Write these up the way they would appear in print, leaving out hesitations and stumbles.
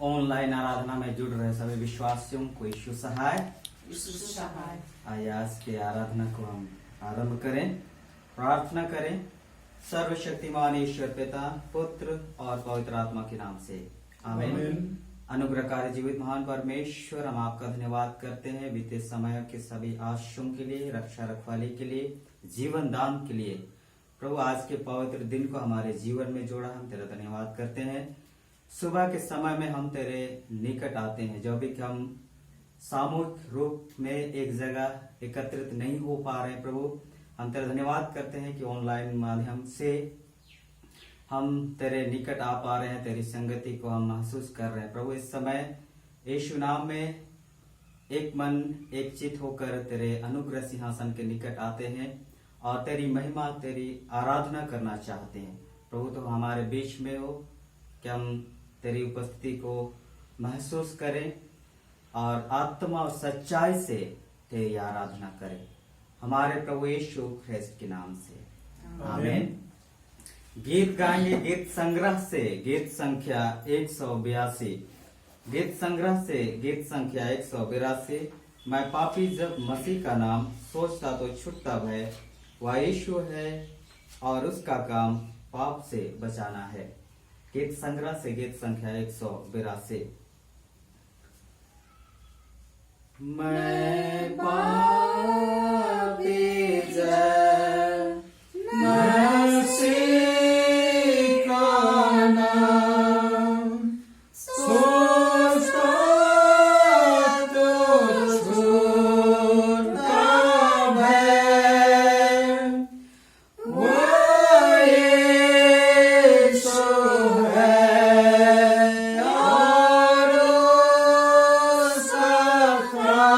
Online आराधना में जुड़ रहे सभी विश्वासियों को यीशु सहाय। आइए आज के आराधना को हम आरंभ करें, प्रार्थना करें। सर्वशक्तिमान ईश्वर पिता, पुत्र और पवित्र आत्मा के नाम से आमीन। अनुग्रहकारी जीवित महान परमेश्वर, हम आपका धन्यवाद करते हैं बीते समय के सभी आशीषों के लिए, रक्षा रखवाली के लिए, जीवन दान के लिए। प्रभु आज के पवित्र दिन को हमारे जीवन में जोड़ा, हम तेरा धन्यवाद करते हैं। सुबह के समय में हम तेरे निकट आते हैं, जो भी कि हम सामूहिक रूप में एक जगह एकत्रित नहीं हो पा रहे हैं। प्रभु हम तेरा धन्यवाद करते हैं कि ऑनलाइन माध्यम से हम तेरे निकट आ पा रहे हैं, तेरी संगति को हम महसूस कर रहे हैं। प्रभु इस समय यीशु नाम में एक मन एक चित होकर तेरे अनुग्रह सिंहासन के निकट आते हैं और तेरी महिमा, तेरी आराधना करना चाहते हैं। प्रभु तो हमारे बीच में हो कि हम तेरी उपस्थिति को महसूस करें और आत्मा और सच्चाई से तेरी आराधना करें, हमारे प्रभु यीशु ख्रिस्त के नाम से आमीन। गीत गाएंगे गीत संग्रह से, गीत संख्या 182। गीत संग्रह से गीत संख्या 182। मैं पापी जब मसीह का नाम सोचता तो छुटता भय, वह यीशु है और उसका काम पाप से बचाना है। गीत संग्रह से गीत संख्या 182। मैं पापी जब मसीह का नाम सोचता तो छूटता भय, वो यीशु है और उसका काम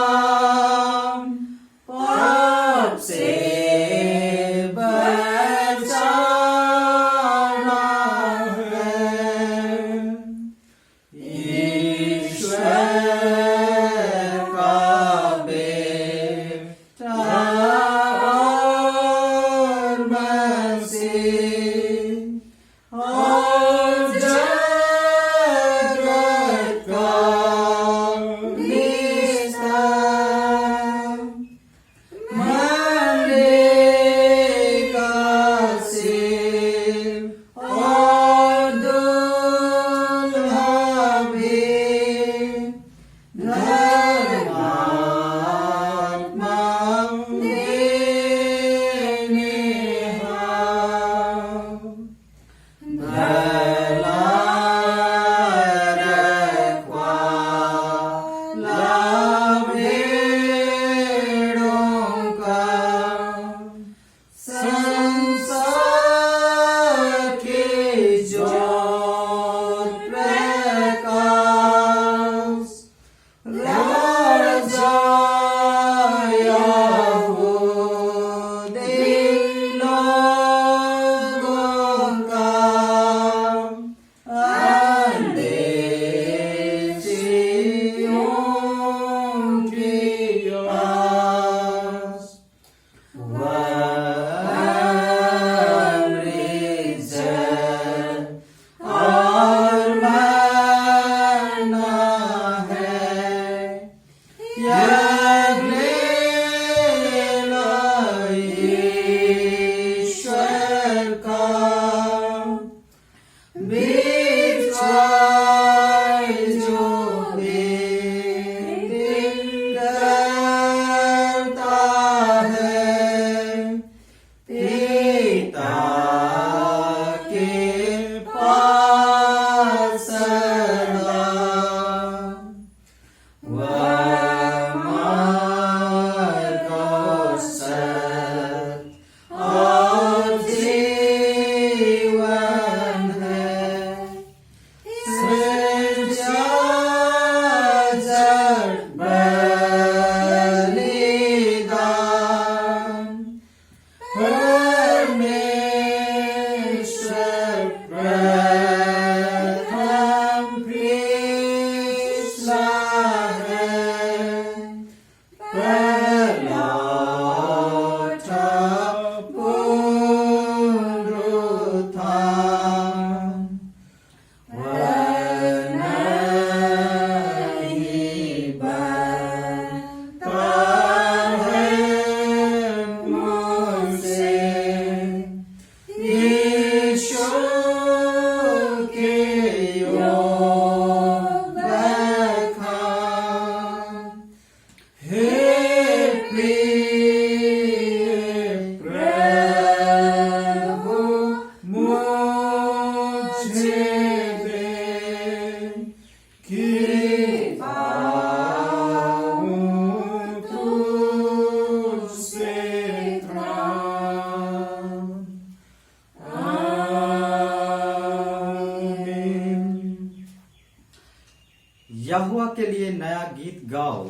यहोवा के लिए नया गीत गाओ,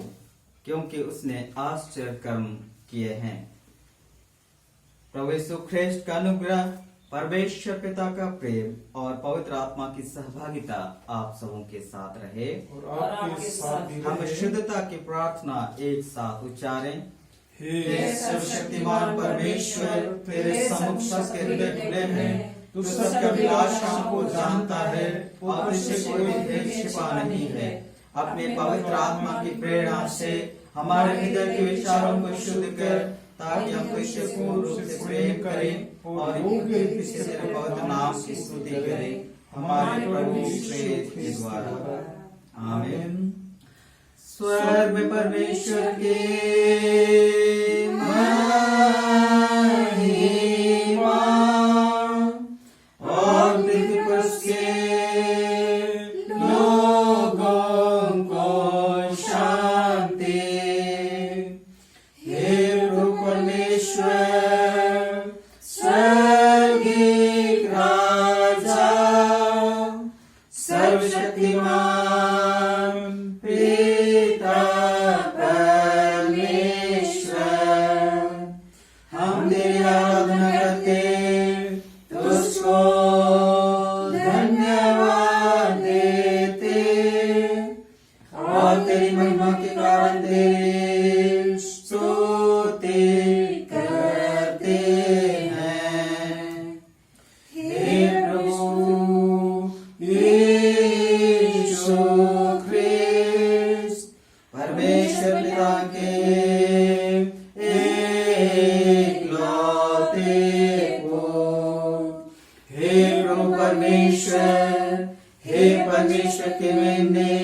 क्योंकि उसने आश्चर्य कर्म किए हैं। प्रभु यीशु ख्रिस्ट का अनुग्रह, परमेश्वर पिता का प्रेम और पवित्र आत्मा की सहभागिता आप सबों के साथ रहे और आपके साथ भी हम रहे। शुद्धता की प्रार्थना एक साथ उच्चारें। हे सर्वशक्तिमान परमेश्वर, तेरे समुख सबके हृदय खुले हैं। तू सबके अभिलाषाओं को जानता है और तुझसे कोई भेद छिपा नहीं है। अपने पवित्र आत्मा की प्रेरणा से हमारे हृदय के विचारों को शुद्ध कर, ताकि हम तुझसे पूर्ण रूप से प्रेम करें और योग्य रीति से तेरे पवित्र नाम की स्तुति करें, हमारे प्रभु यीशु के द्वारा। आमीन। स्वर्ग में परमेश्वर के महिमा और पृथ्वी पर उसके लोगों को शांति। हे प्रभु परमेश्वर, स्वर्गीय राजा, सर्वशक्तिमान पिता परमेश्वर, हम तेरी आराधना करते, तुझको धन्यवाद देते और तेरी महिमा के कारण तेरी स्तुति करते हैं। हे प्रभु यीशु ख्रिस्त, परमेश्वर पिता के एकलौते पुत्र, हे प्रभु परमेश्वर, हे परमेश्वर के मेमने,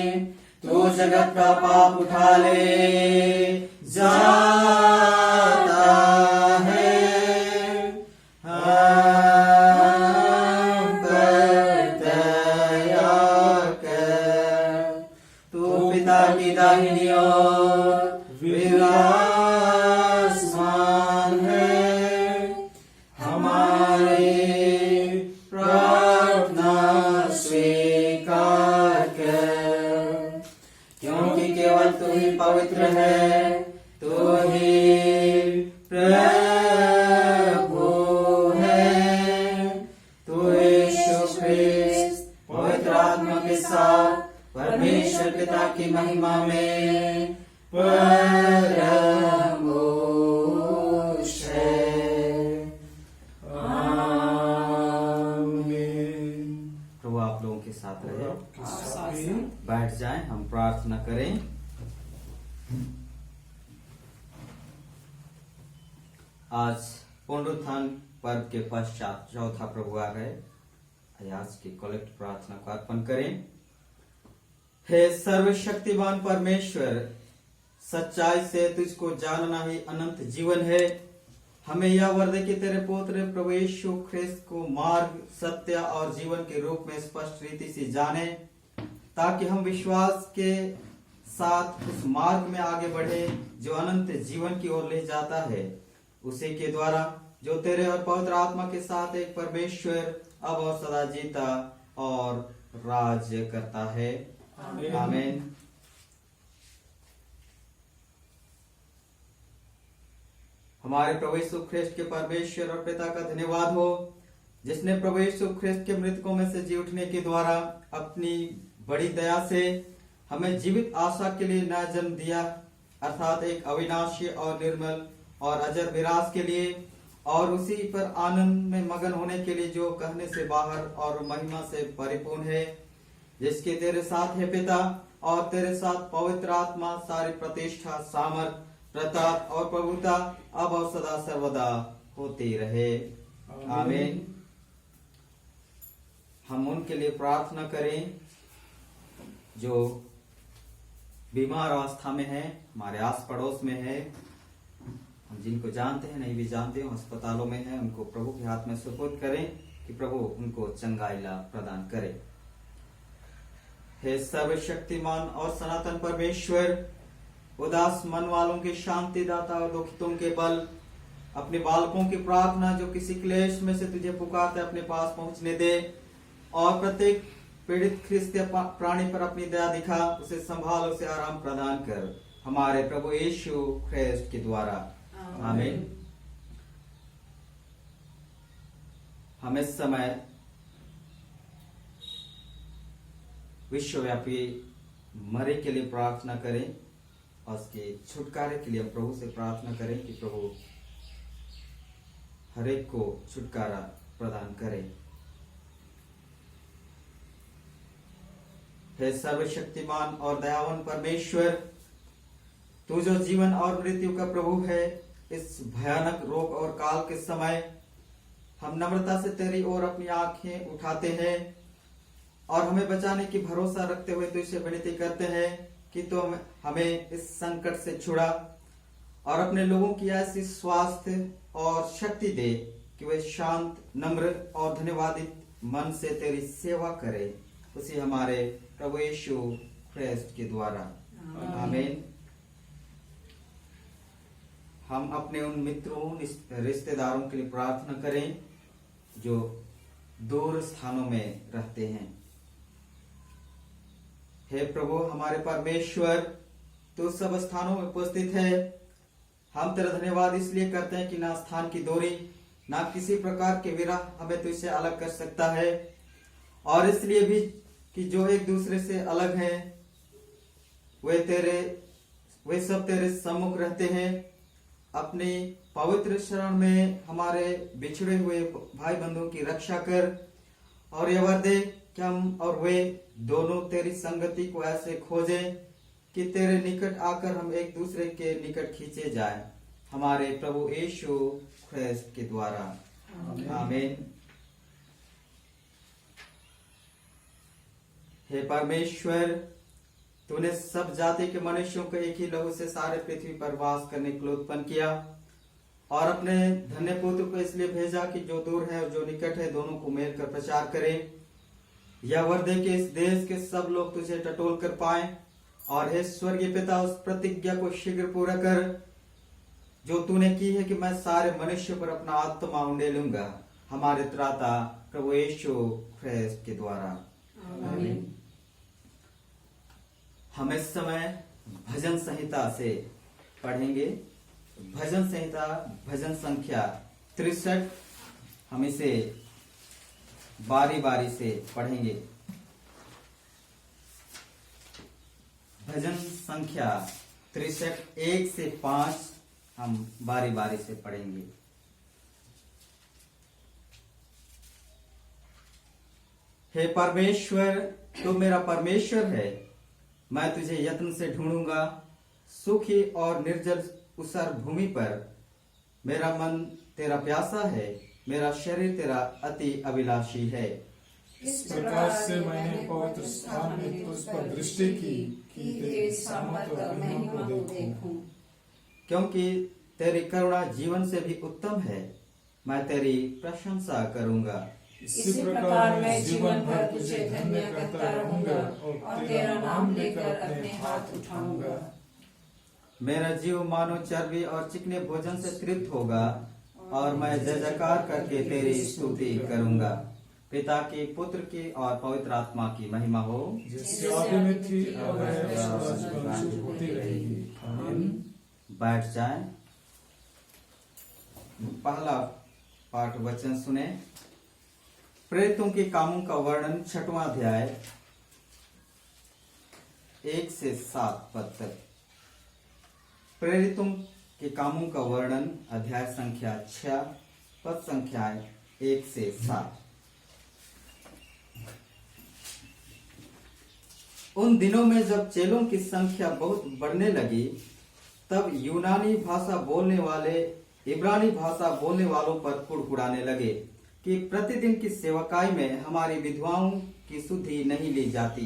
तू जगत का पाप उठा ले जाता है। हम पर दया कर, तू पिता की दाहिनी ओर विराजमान है। हमारी प्रार्थना स्वीकार कर, क्योंकि केवल तू ही पवित्र है, तू ही प्रभु है। तू यीशु ख्रिस्त पवित्र आत्मा के साथ परमेश्वर पिता की महिमा में परम है। आमीन। प्रभु आप लोगों के साथ रहे। बैठ जाएं, हम प्रार्थना करें। आज पुनरुत्थान पर्व के पश्चात चौथा प्रभु आ गए। आज की कलेक्ट प्रार्थना को अर्पण करें। हे सर्वशक्तिमान परमेश्वर, सच्चाई से तुझको जानना ही अनंत जीवन है। हमें यह वर दे कि तेरे पुत्र प्रभु यीशु ख्रिस्त को मार्ग, सत्य और जीवन के रूप में स्पष्ट रीति से जाने, ताकि हम विश्वास के साथ उस मार्ग में आगे बढ़े जो अनंत जीवन की ओर ले जाता है। उसी के द्वारा जो तेरे और पवित्र आत्मा के साथ एक परमेश्वर अब और सदा जीता और राज्य करता है। आमीन। हमारे प्रभु यीशु ख्रिस्त के परमेश्वर और पिता का धन्यवाद हो, जिसने प्रभु यीशु ख्रिस्त के मृतकों में से जी उठने के द्वारा अपनी बड़ी दया से हमें जीवित आशा के लिए नया जन्म दिया, अर्थात एक अविनाशी और निर्मल और अजर विराज के लिए, और उसी पर आनंद में मगन होने के लिए जो कहने से बाहर और महिमा से परिपूर्ण है, जिसके तेरे साथ है पिता और तेरे साथ पवित्र आत्मा, सारी प्रतिष्ठा, सामर्थ, प्रताप और प्रभुता अब और सदा सर्वदा होती रहे। आमीन। हम उनके लिए प्रार्थना करें जो बीमार अवस्था में है, हमारे आस पड़ोस में है, हम जिनको जानते हैं नहीं भी जानते हो, अस्पतालों में है, उनको प्रभु के हाथ में सुपुर्द करें कि प्रभु उनको चंगाई लाभ प्रदान करे। हे सर्वशक्तिमान और सनातन परमेश्वर, उदास मन वालों की शांति दाता और दुखितों के बल, अपने बालकों की प्रार्थना जो किसी क्लेश में से तुझे पुकारते अपने पास पहुंचने दे, और प्रत्येक पीड़ित ख्रिस्तीय प्राणी पर अपनी दया दिखा, उसे संभाल, उसे आराम प्रदान कर, हमारे प्रभु यीशु ख्रिस्ट के द्वारा। आमीन। हम इस समय विश्वव्यापी मरे के लिए प्रार्थना करें और उसके छुटकारे के लिए हम प्रभु से प्रार्थना करें कि प्रभु हर एक को छुटकारा प्रदान करे। हे सर्वशक्तिमान और दयावान परमेश्वर, तू जो जीवन और मृत्यु का प्रभु है, इस भयानक रोग और काल के समय हम नम्रता से तेरी ओर अपनी आंखें उठाते हैं और हमें बचाने की भरोसा रखते हुए तुझसे विनती करते हैं कि तू हमें इस संकट से छुड़ा और अपने लोगों की ऐसी स्वास्थ्य और शक्ति दे कि वे शांत, नम्र और धन्यवादित मन से तेरी सेवा करे, उसी हमारे प्रभु यीशु ख्रिस्ट के द्वारा। आमीन। हम अपने उन मित्रों, रिश्तेदारों के लिए प्रार्थना करें जो दूर स्थानों में रहते हैं। हे प्रभु हमारे परमेश्वर, तू सब स्थानों में उपस्थित है। हम तेरा धन्यवाद इसलिए करते हैं कि ना स्थान की दूरी, ना किसी प्रकार के विरह हमें तुझसे अलग कर सकता है, और इसलिए भी कि जो एक दूसरे से अलग हैं वे सब तेरे सम्मुख रहते हैं। अपनी पवित्र शरण में हमारे बिछड़े हुए भाई बंधुओं की रक्षा कर और यह वर दे कि हम और वे दोनों तेरी संगति को ऐसे खोजें कि तेरे निकट आकर हम एक दूसरे के निकट खींचे जाएं, हमारे प्रभु यीशु ख्रिस्त के द्वारा। आमीन। हे परमेश्वर, तूने सब जाति के मनुष्यों को एक ही लहू से सारे पृथ्वी पर वास करने के लिए उत्पन्न किया और अपने धन्य पुत्र को इसलिए भेजा कि जो दूर है और जो निकट है दोनों को मेल कर प्रचार करे। यह वर दे के इस देश के सब लोग तुझे टटोल कर पाए, और हे स्वर्गीय पिता, उस प्रतिज्ञा को शीघ्र पूरा कर जो तूने की है कि मैं सारे मनुष्य पर अपना आत्मा उंडेलूंगा, हमारे त्राता प्रभु यीशु ख्रिस्त के द्वारा। आमीन। हम इस समय भजन संहिता से पढ़ेंगे। भजन संहिता भजन संख्या 63। हम इसे बारी बारी से पढ़ेंगे। भजन संख्या 63 1 से 5 हम बारी बारी से पढ़ेंगे। हे परमेश्वर, तू मेरा परमेश्वर है, मैं तुझे यत्न से ढूंढूंगा। सूखी और निर्जल उसर भूमि पर मेरा मन तेरा प्यासा है, मेरा शरीर तेरा अति अभिलाषी है। इस प्रकार से मैंने पवित्र स्थान में तुझ पर दृष्टि की कि तेरी सामर्थ और महिमा को देखूं। क्योंकि तेरी करुणा जीवन से भी उत्तम है, मैं तेरी प्रशंसा करूंगा। इसी प्रकार मैं जीवन भर तुझे धन्य करता रहूंगा और तेरा नाम लेकर अपने हाथ उठाऊंगा। मेरा जीव मानो चर्बी और चिकने भोजन से तृप्त होगा और मैं जय जयकार करके तेरी स्तुति करूंगा। पिता की, पुत्र की और पवित्र आत्मा की महिमा हो, जैसे आदि में थी, अब है, सदा होती रहेगी। आमीन। बैठ जाएं। पहला पाठ वचन सुने। प्रेरितों के कामों का वर्णन 6वां अध्याय 1 से 7 पद तक। प्रेरितों के कामों का वर्णन अध्याय संख्या 6 पद संख्याएं 1 से 7। उन दिनों में जब चेलों की संख्या बहुत बढ़ने लगी, तब यूनानी भाषा बोलने वाले इब्रानी भाषा बोलने वालों पर कुड़कुड़ाने लगे कि प्रतिदिन की सेवकाई में हमारी विधवाओं की शुद्धि नहीं ली जाती।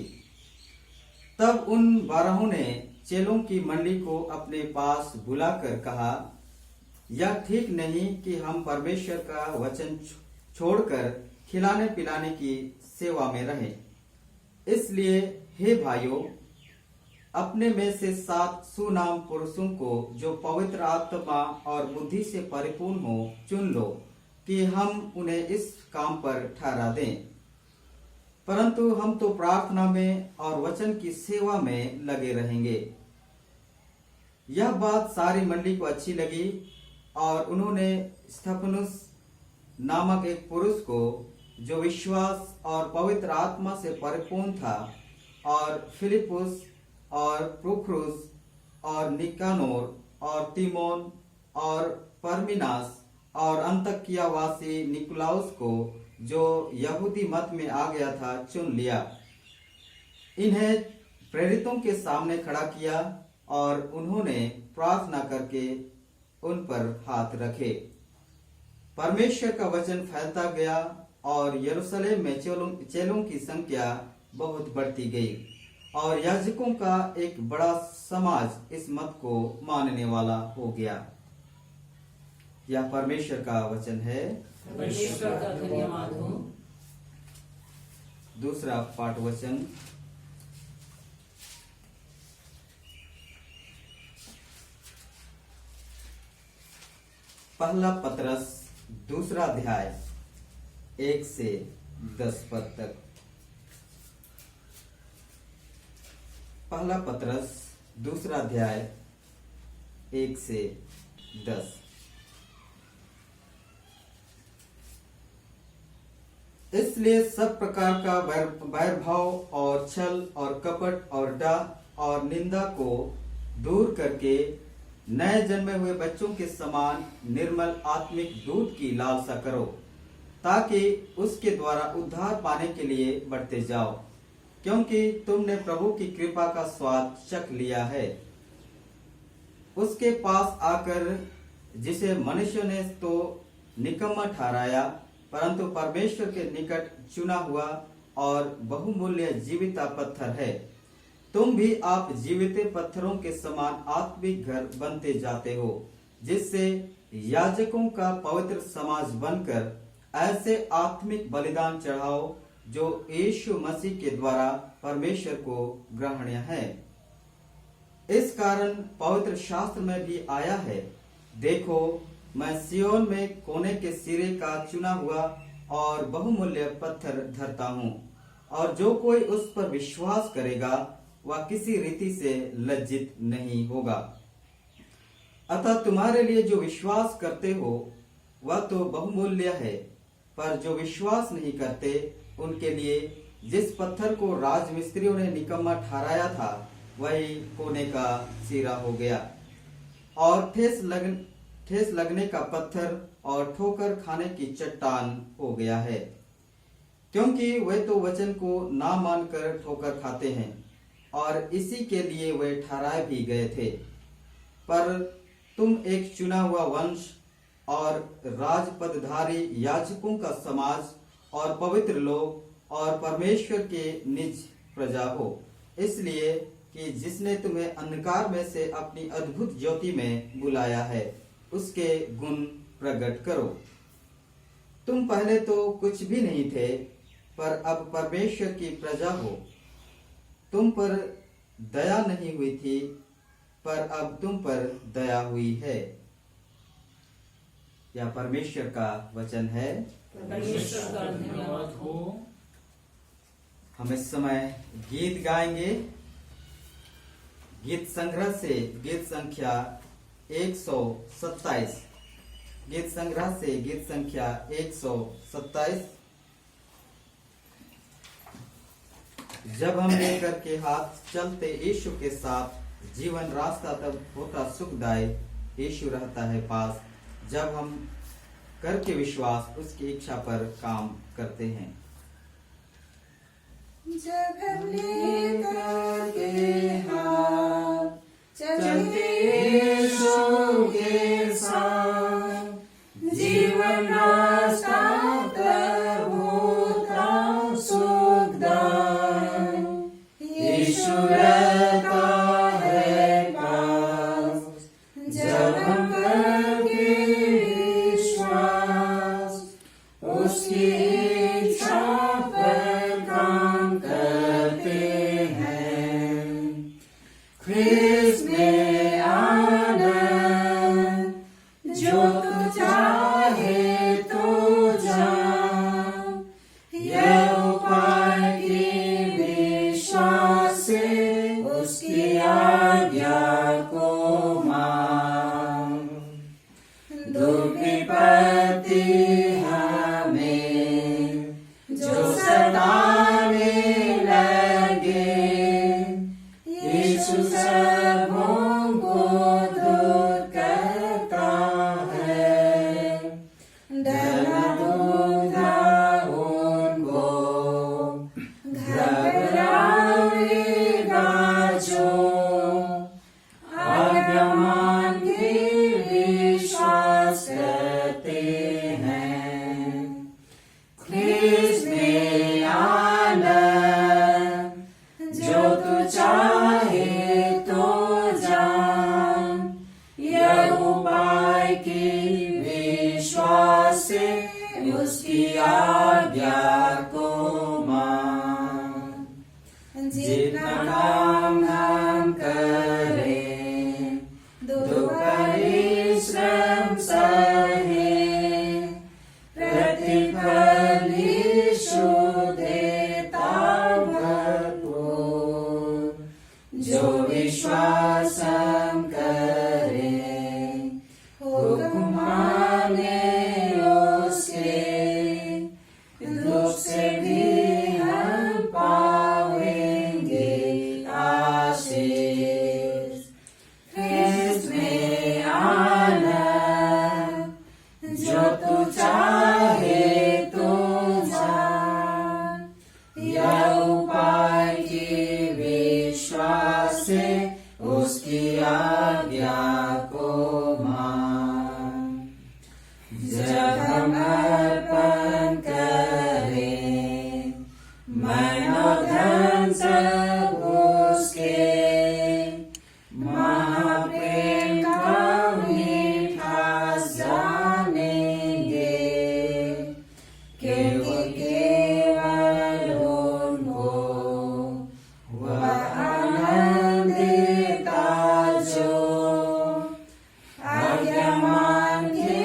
तब उन 12 ने चेलों की मंडली को अपने पास बुलाकर कहा, यह ठीक नहीं कि हम परमेश्वर का वचन छोड़कर खिलाने पिलाने की सेवा में रहें। इसलिए हे भाइयों, अपने में से 7 सुनाम पुरुषों को जो पवित्र आत्मा और बुद्धि से परिपूर्ण हो चुन लो कि हम उन्हें इस काम पर ठहरा दें। परंतु हम तो प्रार्थना में और वचन की सेवा में लगे रहेंगे। यह बात सारी मंडली को अच्छी लगी और उन्होंने स्थिफनुस नामक एक पुरुष को, जो विश्वास और पवित्र आत्मा से परिपूर्ण था, और फिलिपुस और प्रुखरुस और निकानोर और तिमोन और परमिनास और अंतकियावासी निकुलाउस को, जो यहूदी मत में आ गया था, चुन लिया। इन्हें प्रेरितों के सामने खड़ा किया और उन्होंने प्रार्थना करके उन पर हाथ रखे। परमेश्वर का वचन फैलता गया और यरूशलेम में चेलों की संख्या बहुत बढ़ती गई और याजकों का एक बड़ा समाज इस मत को मानने वाला हो गया। यह परमेश्वर का वचन है। परमेश्वर का धन्यवाद हो। दूसरा पाठ वचन पहला पतरस दूसरा अध्याय 1 से 10 पद तक। पहला पतरस दूसरा अध्याय 1 से 10। इसलिए सब प्रकार का वैरभाव और छल और कपट और डाह और निंदा को दूर करके नए जन्मे हुए बच्चों के समान निर्मल आत्मिक दूध की लालसा करो, ताकि उसके द्वारा उद्धार पाने के लिए बढ़ते जाओ, क्योंकि तुमने प्रभु की कृपा का स्वाद चख लिया है। उसके पास आकर, जिसे मनुष्य ने तो निकम्मा ठहराया, परंतु परमेश्वर के निकट चुना हुआ और बहुमूल्य जीविता पत्थर है, तुम भी आप जीवित पत्थरों के समान आत्मिक घर बनते जाते हो, जिससे याजकों का पवित्र समाज बनकर ऐसे आत्मिक बलिदान चढ़ाओ जो यीशु मसीह के द्वारा परमेश्वर को ग्रहणीय है। इस कारण पवित्र शास्त्र में भी आया है, देखो मैं सियोन में कोने के सिरे का चुना हुआ और बहुमूल्य पत्थर धरता हूँ, और जो कोई उस पर विश्वास करेगा वह किसी रीति से लज्जित नहीं होगा। अतः तुम्हारे लिए जो विश्वास करते हो वह तो बहुमूल्य है, पर जो विश्वास नहीं करते उनके लिए जिस पत्थर को राजमिस्त्रियों ने निकम्मा ठहराया था, वही कोने का सिरा हो गया और ठेस लगने का पत्थर और ठोकर खाने की चट्टान हो गया है, क्योंकि वे तो वचन को ना मानकर ठोकर खाते हैं और इसी के लिए वे ठहराए भी गए थे। पर तुम एक चुना हुआ वंश और राजपदधारी याजकों का समाज और पवित्र लोग और परमेश्वर के निज प्रजा हो, इसलिए कि जिसने तुम्हें अंधकार में से अपनी अद्भुत ज्योति में बुलाया है, उसके गुण प्रकट करो। तुम पहले तो कुछ भी नहीं थे, पर अब परमेश्वर की प्रजा हो। तुम पर दया नहीं हुई थी, पर अब तुम पर दया हुई है। यह परमेश्वर का वचन है। परमेश्वर का धन्यवाद हो। हम इस समय गीत गाएंगे। गीत संग्रह से गीत संख्या 127। गीत संग्रह से गीत संख्या 127। जब हम लेकर के हाथ चलते यीशु के साथ, जीवन रास्ता तब होता सुखदायी, यीशु रहता है पास, जब हम करके विश्वास उसकी इच्छा पर काम करते हैं। जब हम लेकर के हाथ चलते यीशु के साथ, जीवन रास्ता तब होता सुखदायी, यीशु रहता है पास, जब हम करके विश्वास उसकी इच्छा पर काम करते हैं। ख्रिस्त में आनंद जो तू चाहे तो जा, यह उपाय यीशु सबों को दूर करता है। डरना दूधा उनको घबराएगा जो आज्ञा मान के विश्वास करते हैं। ख्रीस्त में आना जो तू चाहे तो जान, यह उपाय की विश्वास से उसकी आज्ञा को मान। जितना काम हम करें दुख परिश्रम सहे, प्रतिफल यीशु देता भरपूर। जो विश्वास हम करें हुक्म माने उसके, दुख से भी हम पावेंगे आशीष। ख्रीस्त में आना जो तू चाहे तो जान, यह उपाय की विश्वास से उसकी आज्ञा को मान। जब हम अर्पण करें मन और धन सब उसके, महाप्रेम का मिठास जानेंगे। क्योंकि केवल उनको वह आनंद देता जो आज्ञा मान के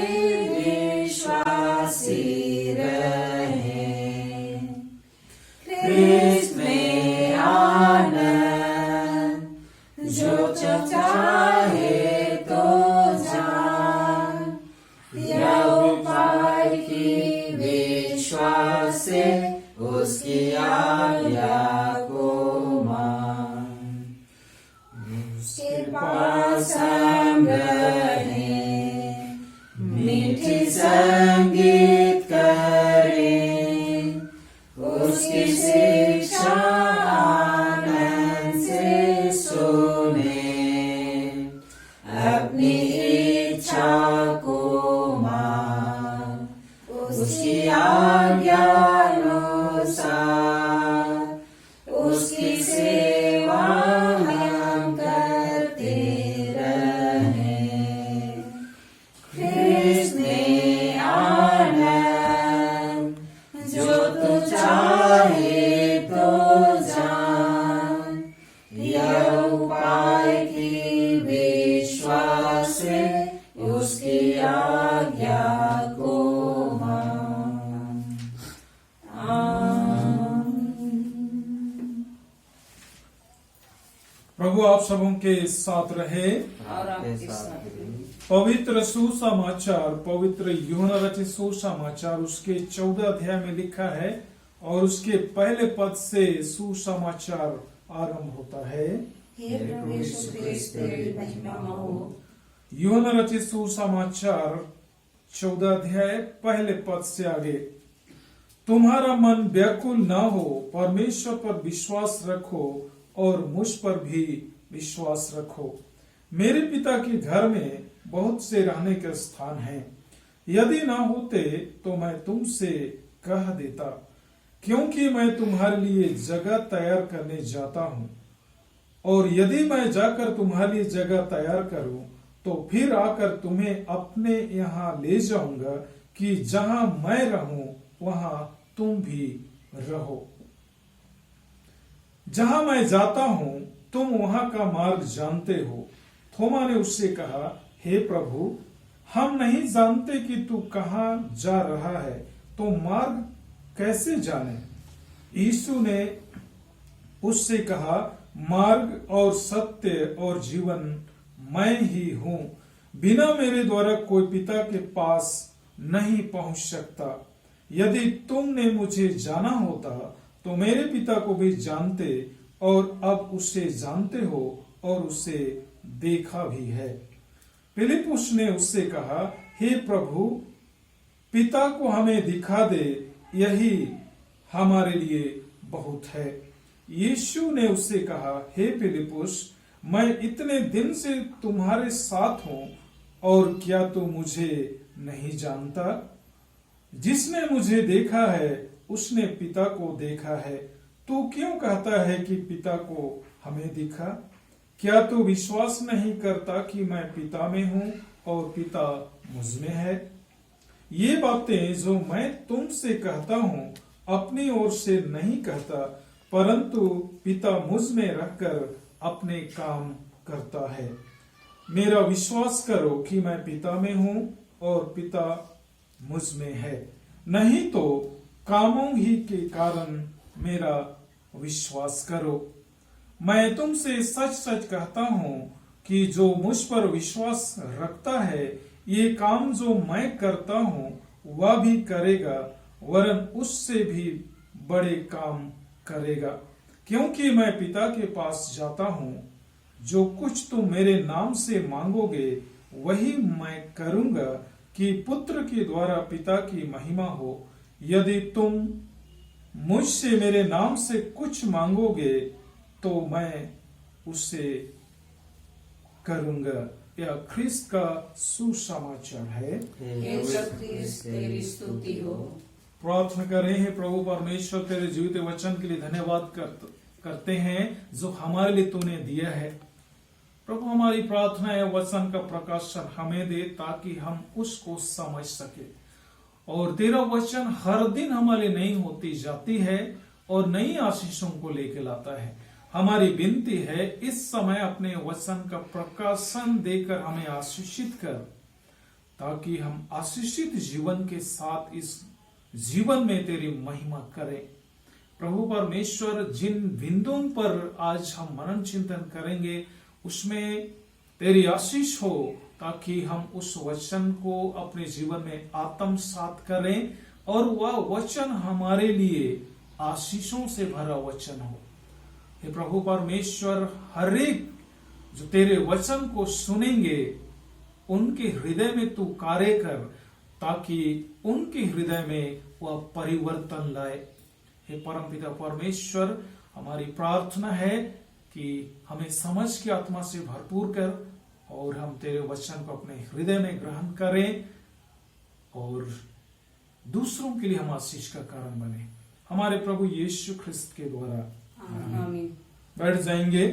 विश्वासी रहे। ख्रीस्त में आना जो चाहे तो जान, यह उपाय की विश्वास से उसकी आज्ञा को मान। उसके पास हम रहें, मीठी संगीत करें, उसकी शिक्षा आनंद से सुने। अपनी इच्छा को मान, उसकी आज्ञा अनुसार उसकी सेवा हम करते रहें। ख्रीस्त में आना जो तू चाहे तो जान, यह उपाय की विश्वास से उसकी आज्ञा को मान। प्रभु आप सबों के साथ रहे। और आपके साथ भी। पवित्र सुसमाचार, पवित्र यूहन्ना रचित सुसमाचार उसके 14 अध्याय में लिखा है और उसके पहले पद से सुसमाचार आरंभ होता है। हे प्रभु यीशु ख्रीस्त तेरी महिमा हो। यूहन्ना रचित सुसमाचार 14 अध्याय पहले पद से आगे। तुम्हारा मन व्याकुल न हो, परमेश्वर पर विश्वास रखो और मुझ पर भी विश्वास रखो। मेरे पिता के घर में बहुत से रहने के स्थान हैं। यदि ना होते तो मैं तुमसे कह देता, क्योंकि मैं तुम्हारे लिए जगह तैयार करने जाता हूँ। और यदि मैं जाकर तुम्हारे लिए जगह तैयार करूं तो फिर आकर तुम्हें अपने यहाँ ले जाऊंगा, कि जहां मैं रहूं वहां तुम भी रहो। जहां मैं जाता हूं तुम वहां का मार्ग जानते हो। थोमा ने उससे कहा, हे प्रभु, हम नहीं जानते कि तू कहाँ जा रहा है, तो मार्ग कैसे जाने? यीशु ने उससे कहा, मार्ग और सत्य और जीवन मैं ही हूं। बिना मेरे द्वारा कोई पिता के पास नहीं पहुंच सकता। यदि तुमने मुझे जाना होता तो मेरे पिता को भी जानते और अब उसे जानते हो और उसे देखा भी है। फिलिप्पुस ने उससे कहा, हे प्रभु, पिता को हमें दिखा दे, यही हमारे लिए बहुत है। यीशु ने उससे कहा, हे फिलिप्पुस, मैं इतने दिन से तुम्हारे साथ हूं और क्या तू मुझे नहीं जानता? जिसने मुझे देखा है उसने पिता को देखा है। तू क्यों कहता है कि पिता को हमें दिखा? क्या तू विश्वास नहीं करता कि मैं पिता में हूं और पिता मुझ में है? ये बातें जो मैं तुमसे कहता हूं अपनी ओर से नहीं कहता, परंतु पिता मुझ में रहकर अपने काम करता है। मेरा विश्वास करो कि मैं पिता में हूं और पिता मुझ में है, नहीं तो कामों ही के कारण मेरा विश्वास करो। मैं तुमसे सच सच कहता हूं कि जो मुझ पर विश्वास रखता है, ये काम जो मैं करता हूं वह भी करेगा, वरन उससे भी बड़े काम करेगा, क्योंकि मैं पिता के पास जाता हूं। जो कुछ तुम मेरे नाम से मांगोगे वही मैं करूंगा, कि पुत्र के द्वारा पिता की महिमा हो। यदि तुम मुझसे मेरे नाम से कुछ मांगोगे तो मैं उसे करूंगा। यह ख्रिस्त का सुसमाचार है। हे सब ख्रिस्त तेरी स्तुति हो। प्रार्थना करें, हे प्रभु परमेश्वर, तेरे जीवित वचन के लिए धन्यवाद करते हैं जो हमारे लिए तूने दिया है। प्रभु, हमारी प्रार्थना है वचन का प्रकाशन हमें दे ताकि हम उसको समझ सके। और तेरा वचन हर दिन हमारे लिए नई होती जाती है और नई आशीषों को लेके लाता है। हमारी विनती है इस समय अपने वचन का प्रकाशन देकर हमें आशीषित कर, ताकि हम आशीषित जीवन के साथ इस जीवन में तेरी महिमा करें। प्रभु परमेश्वर, जिन बिंदुओं पर आज हम मनन चिंतन करेंगे उसमें तेरी आशीष हो, ताकि हम उस वचन को अपने जीवन में आत्मसात करें और वह वचन हमारे लिए आशीषों से भरा वचन हो। हे प्रभु परमेश्वर, हर एक जो तेरे वचन को सुनेंगे उनके हृदय में तू कार्य कर, ताकि उनके हृदय में वह परिवर्तन लाए। हे परमपिता परमेश्वर, हमारी प्रार्थना है कि हमें समझ की आत्मा से भरपूर कर और हम तेरे वचन को अपने हृदय में ग्रहण करें और दूसरों के लिए हम आशीष का कारण बने। हमारे प्रभु यीशु ख्रिस्त के द्वारा आमीन। बैठ जाएंगे।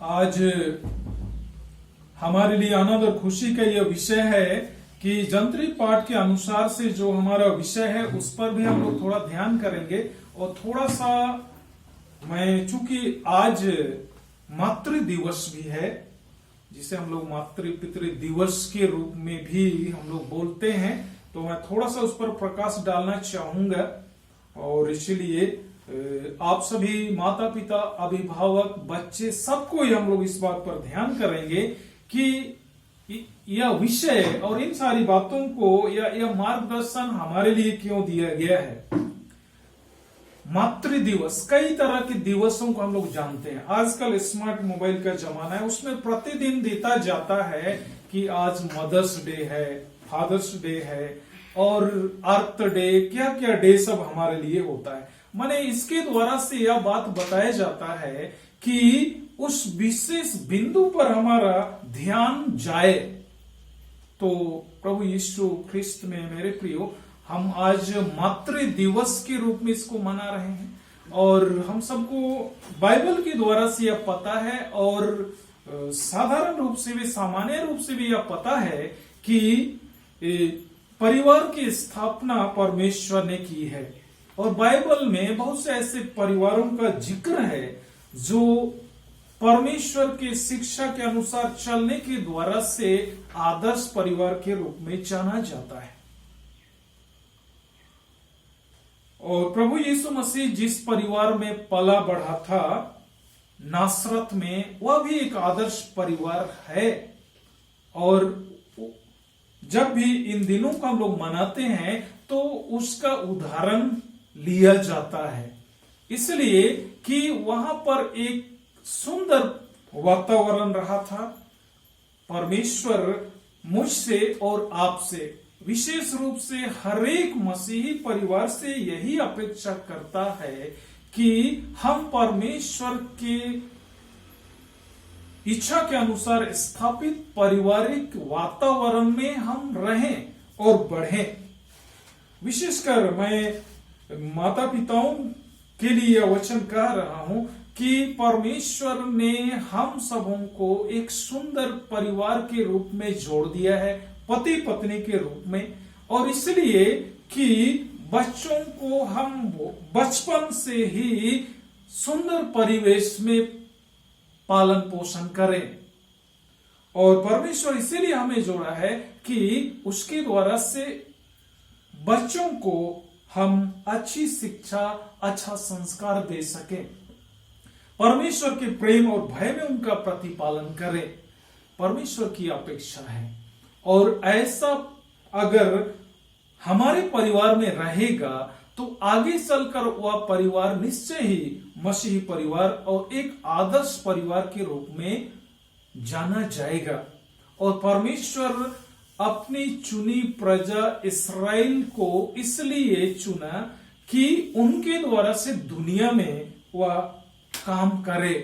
आज हमारे लिए आनंद और खुशी का यह विषय है कि जंत्री पाठ के अनुसार से जो हमारा विषय है उस पर भी हम लोग थोड़ा ध्यान करेंगे। और थोड़ा सा मैं, चूंकि आज मातृ दिवस भी है, जिसे हम लोग मातृ पितृ दिवस के रूप में भी हम लोग बोलते हैं, तो मैं थोड़ा सा उस पर प्रकाश डालना चाहूंगा। और इसलिए आप सभी माता पिता, अभिभावक, बच्चे, सबको ही हम लोग इस बात पर ध्यान करेंगे कि यह विषय और इन सारी बातों को यह मार्गदर्शन हमारे लिए क्यों दिया गया है। मातृ दिवस, कई तरह के दिवसों को हम लोग जानते हैं। आजकल स्मार्ट मोबाइल का जमाना है, उसमें प्रतिदिन देता जाता है कि आज मदर्स डे है, फादर्स डे है और अर्थ डे, क्या क्या डे सब हमारे लिए होता है। माने इसके द्वारा से यह बात बताया जाता है कि उस विशेष बिंदु पर हमारा ध्यान जाए। तो प्रभु यीशु ख्रिस्त में मेरे प्रियो, हम आज मातृ दिवस के रूप में इसको मना रहे हैं और हम सबको बाइबल के द्वारा से यह पता है और साधारण रूप से भी, सामान्य रूप से भी यह पता है कि परिवार की स्थापना परमेश्वर ने की है। और बाइबल में बहुत से ऐसे परिवारों का जिक्र है जो परमेश्वर के शिक्षा के अनुसार चलने के द्वारा से आदर्श परिवार के रूप में जाना जाता है। और प्रभु यीशु मसीह जिस परिवार में पला बढ़ा था, नासरत में, वह भी एक आदर्श परिवार है। और जब भी इन दिनों को हम लोग मनाते हैं तो उसका उदाहरण लिया जाता है, इसलिए कि वहां पर एक सुंदर वातावरण रहा था। परमेश्वर मुझसे और आपसे, विशेष रूप से हर एक मसीही परिवार से यही अपेक्षा करता है कि हम परमेश्वर के इच्छा के अनुसार स्थापित पारिवारिक वातावरण में हम रहें और बढ़ें। विशेषकर मैं माता पिताओं के लिए यह वचन कह रहा हूं कि परमेश्वर ने हम सबों को एक सुंदर परिवार के रूप में जोड़ दिया है, पति पत्नी के रूप में, और इसलिए कि बच्चों को हम बचपन से ही सुंदर परिवेश में पालन पोषण करें। और परमेश्वर इसीलिए हमें जोड़ा है कि उसके द्वारा से बच्चों को हम अच्छी शिक्षा, अच्छा संस्कार दे सकें, परमेश्वर के प्रेम और भय में उनका प्रतिपालन करें। परमेश्वर की अपेक्षा है, और ऐसा अगर हमारे परिवार में रहेगा तो आगे चलकर वह परिवार निश्चय ही मसीही परिवार और एक आदर्श परिवार के रूप में जाना जाएगा। और परमेश्वर अपनी चुनी प्रजा इस्राएल को इसलिए चुना कि उनके द्वारा से दुनिया में वह काम करे,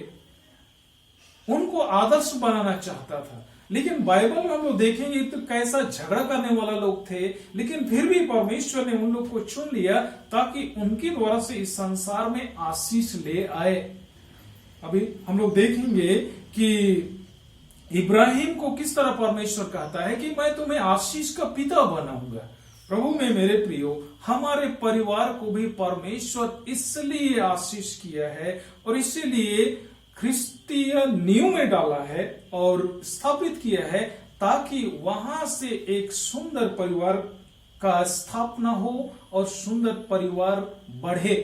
उनको आदर्श बनाना चाहता था। लेकिन बाइबल में हम लोग देखेंगे तो कैसा झगड़ा करने वाला लोग थे, लेकिन फिर भी परमेश्वर ने उन लोग को चुन लिया ताकि उनके द्वारा से इस संसार में आशीष ले आए। अभी हम लोग देखेंगे कि इब्राहिम को किस तरह परमेश्वर कहता है कि मैं तुम्हें आशीष का पिता बनाऊंगा। प्रभु में मेरे प्रियो, हमारे परिवार को भी परमेश्वर इसलिए आशीष किया है और इसीलिए ख्रिस्तीय नींव में डाला है और स्थापित किया है, ताकि वहां से एक सुंदर परिवार का स्थापना हो और सुंदर परिवार बढ़े।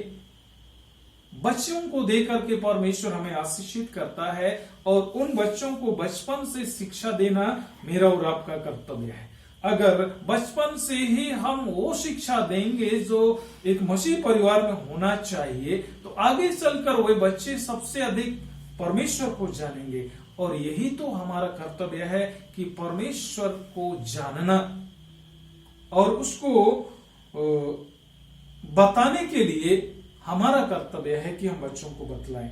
बच्चों को देकर के परमेश्वर हमें आशीषित करता है, और उन बच्चों को बचपन से शिक्षा देना मेरा और आपका कर्तव्य है। अगर बचपन से ही हम वो शिक्षा देंगे जो एक मसीह परिवार में होना चाहिए, तो आगे चलकर वे बच्चे सबसे अधिक परमेश्वर को जानेंगे। और यही तो हमारा कर्तव्य है कि परमेश्वर को जानना और उसको बताने के लिए हमारा कर्तव्य है कि हम बच्चों को बतलाएं।